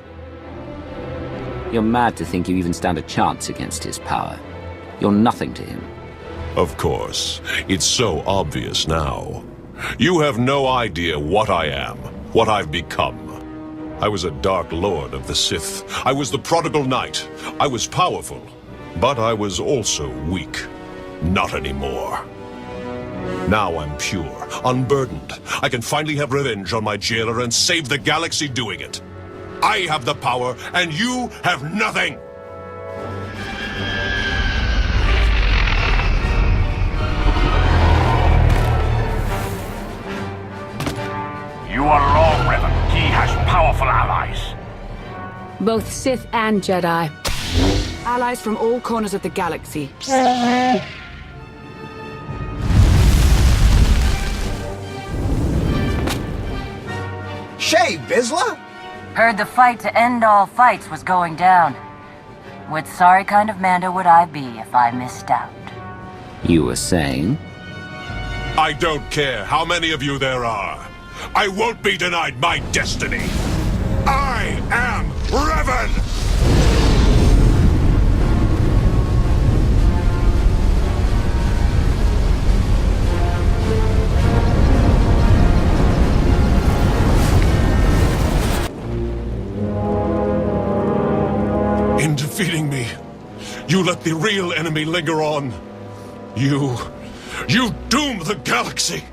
You're mad to think you even stand a chance against his power. You're nothing to him. Of course. It's so obvious now. You have no idea what I am, what I've become. I was a Dark Lord of the Sith. I was the prodigal knight. I was powerful, but I was also weak. Not anymore. Now I'm pure, unburdened. I can finally have revenge on my jailer and save the galaxy doing it. I have the power, and you have nothing! You are wrong, Revan. He has powerful allies. Both Sith and Jedi. Allies from all corners of the galaxy. Shay, Vizsla? Heard the fight to end all fights was going down. What sorry kind of Mando would I be if I missed out? You were saying? I don't care how many of you there are. I won't be denied my destiny. I am Revan! In defeating me, you let the real enemy linger on. You doom the galaxy!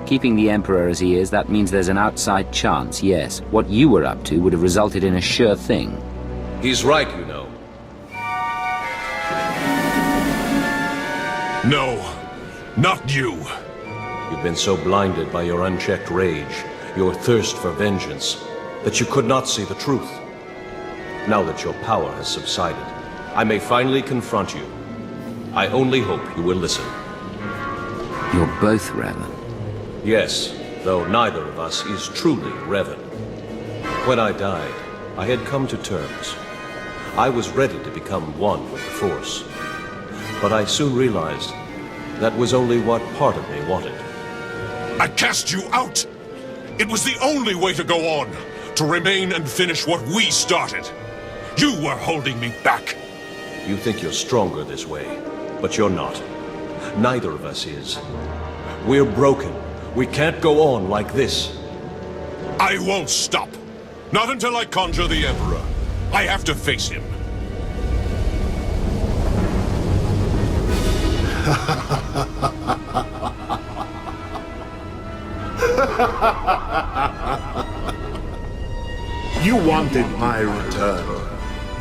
Keeping the Emperor as he is, that means there's an outside chance, yes. What you were up to would have resulted in a sure thing. He's right, you know. No, not you. You've been so blinded by your unchecked rage, your thirst for vengeance, that you could not see the truth. Now that your power has subsided, I may finally confront you. I only hope you will listen. You're both Revan. Yes, though neither of us is truly Revan. When I died, I had come to terms. I was ready to become one with the Force. But I soon realized that was only what part of me wanted. I cast you out! It was the only way to go on, to remain and finish what we started. You were holding me back. You think you're stronger this way, but you're not. Neither of us is. We're broken. We can't go on like this. I won't stop. Not until I conjure the Emperor. I have to face him. You wanted my return.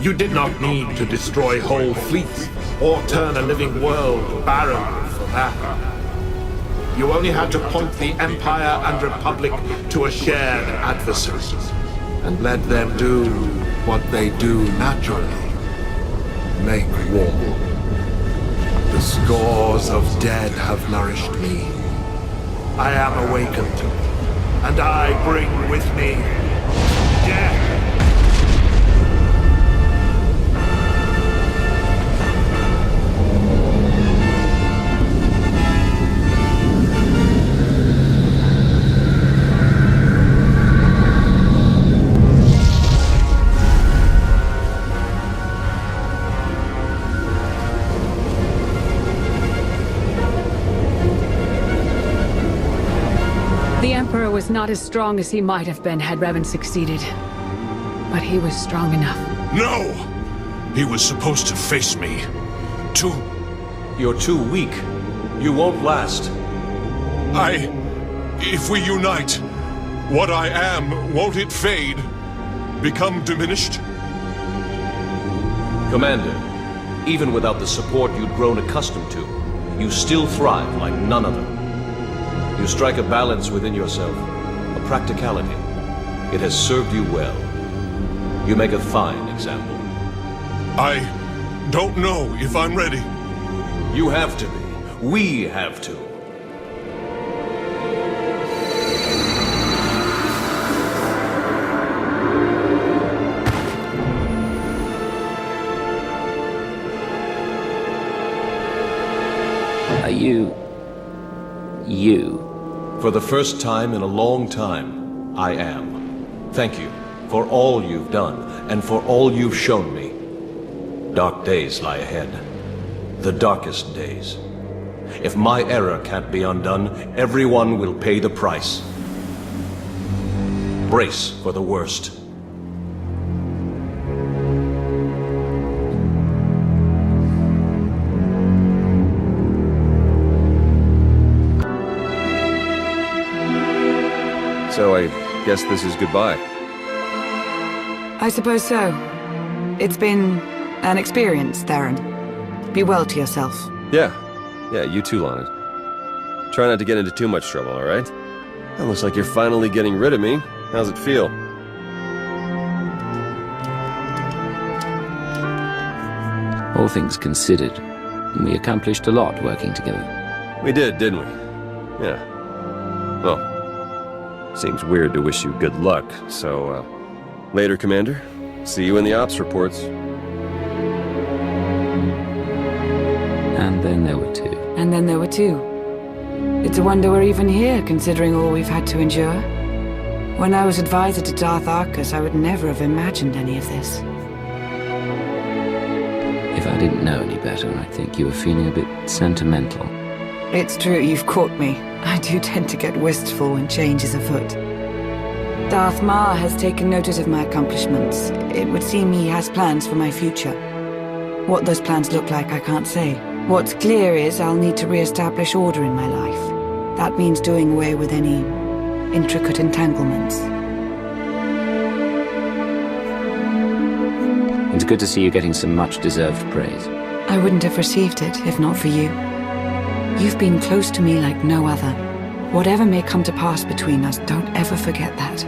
You did not need to destroy whole fleets or turn a living world barren for that. You only had to point the Empire and Republic to a shared adversary and let them do what they do naturally. Make war. The scores of dead have nourished me. I am awakened, and I bring with me death. The Emperor was not as strong as he might have been had Revan succeeded. But he was strong enough. No! He was supposed to face me. You're too weak. You won't last. If we unite, what I am, won't it fade? Become diminished? Commander, even without the support you'd grown accustomed to, you still thrive like none other. You strike a balance within yourself, a practicality. It has served you well. You make a fine example. I don't know if I'm ready. You have to be. We have to. Are you... For the first time in a long time, I am. Thank you for all you've done, and for all you've shown me. Dark days lie ahead. The darkest days. If my error can't be undone, everyone will pay the price. Brace for the worst. So I guess this is goodbye. I suppose so. It's been an experience, Theron. Be well to yourself. Yeah, you too, Lana. Try not to get into too much trouble, alright? It looks like you're finally getting rid of me. How's it feel? All things considered, we accomplished a lot working together. We did, didn't we? Yeah. Well, seems weird to wish you good luck, so, later, Commander. See you in the ops reports. And then there were two. And then there were two. It's a wonder we're even here, considering all we've had to endure. When I was advisor to Darth Arcus, I would never have imagined any of this. If I didn't know any better, I'd think you were feeling a bit sentimental. It's true, you've caught me. I do tend to get wistful when change is afoot. Darth Mar has taken notice of my accomplishments. It would seem he has plans for my future. What those plans look like, I can't say. What's clear is I'll need to re-establish order in my life. That means doing away with any intricate entanglements. It's good to see you getting some much-deserved praise. I wouldn't have received it if not for you. You've been close to me like no other. Whatever may come to pass between us, don't ever forget that.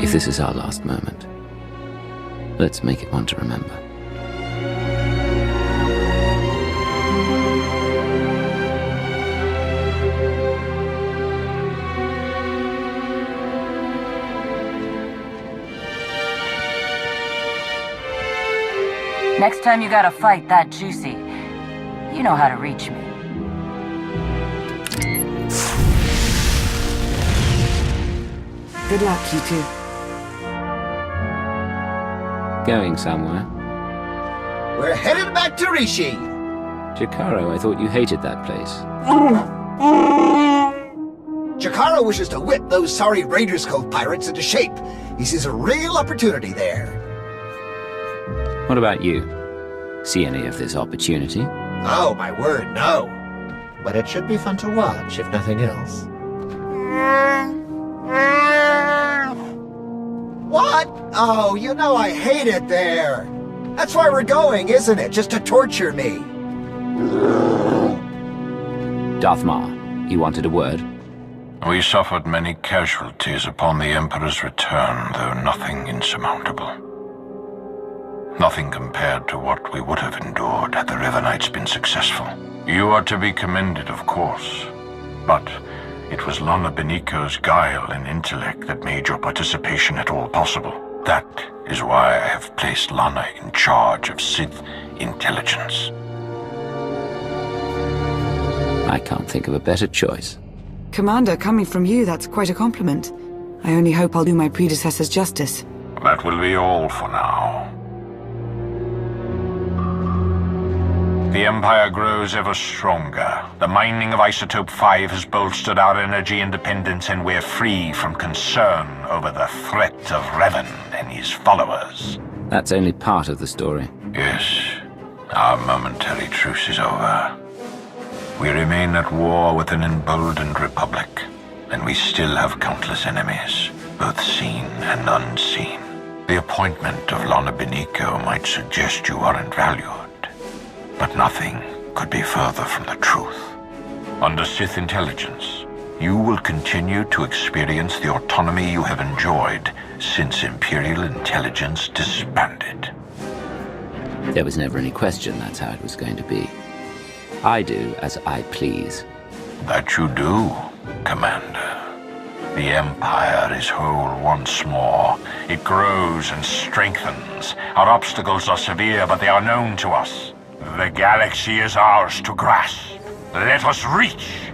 If this is our last moment, let's make it one to remember. Next time you got a fight that juicy, you know how to reach me. Good luck, you two. Going somewhere? We're headed back to Rishi. Jakaro, I thought you hated that place. Jakaro wishes to whip those sorry Raiders Cove pirates into shape. He sees a real opportunity there. What about you? See any of this opportunity? Oh, my word, no. But it should be fun to watch, if nothing else. What? Oh, you know I hate it there. That's why we're going, isn't it? Just to torture me. Darth Maul, you wanted a word? We suffered many casualties upon the Emperor's return, though nothing insurmountable. Nothing compared to what we would have endured had the Revanites been successful. You are to be commended, of course, but it was Lana Beniko's guile and intellect that made your participation at all possible. That is why I have placed Lana in charge of Sith intelligence. I can't think of a better choice. Commander, coming from you, that's quite a compliment. I only hope I'll do my predecessors justice. That will be all for now. The Empire grows ever stronger. The mining of Isotope 5 has bolstered our energy independence, and we're free from concern over the threat of Revan and his followers. That's only part of the story. Yes, our momentary truce is over. We remain at war with an emboldened Republic, and we still have countless enemies, both seen and unseen. The appointment of Lana Beniko might suggest you aren't valued, but nothing could be further from the truth. Under Sith intelligence, you will continue to experience the autonomy you have enjoyed since Imperial intelligence disbanded. There was never any question that's how it was going to be. I do as I please. That you do, Commander. The Empire is whole once more. It grows and strengthens. Our obstacles are severe, but they are known to us. The galaxy is ours to grasp. Let us reach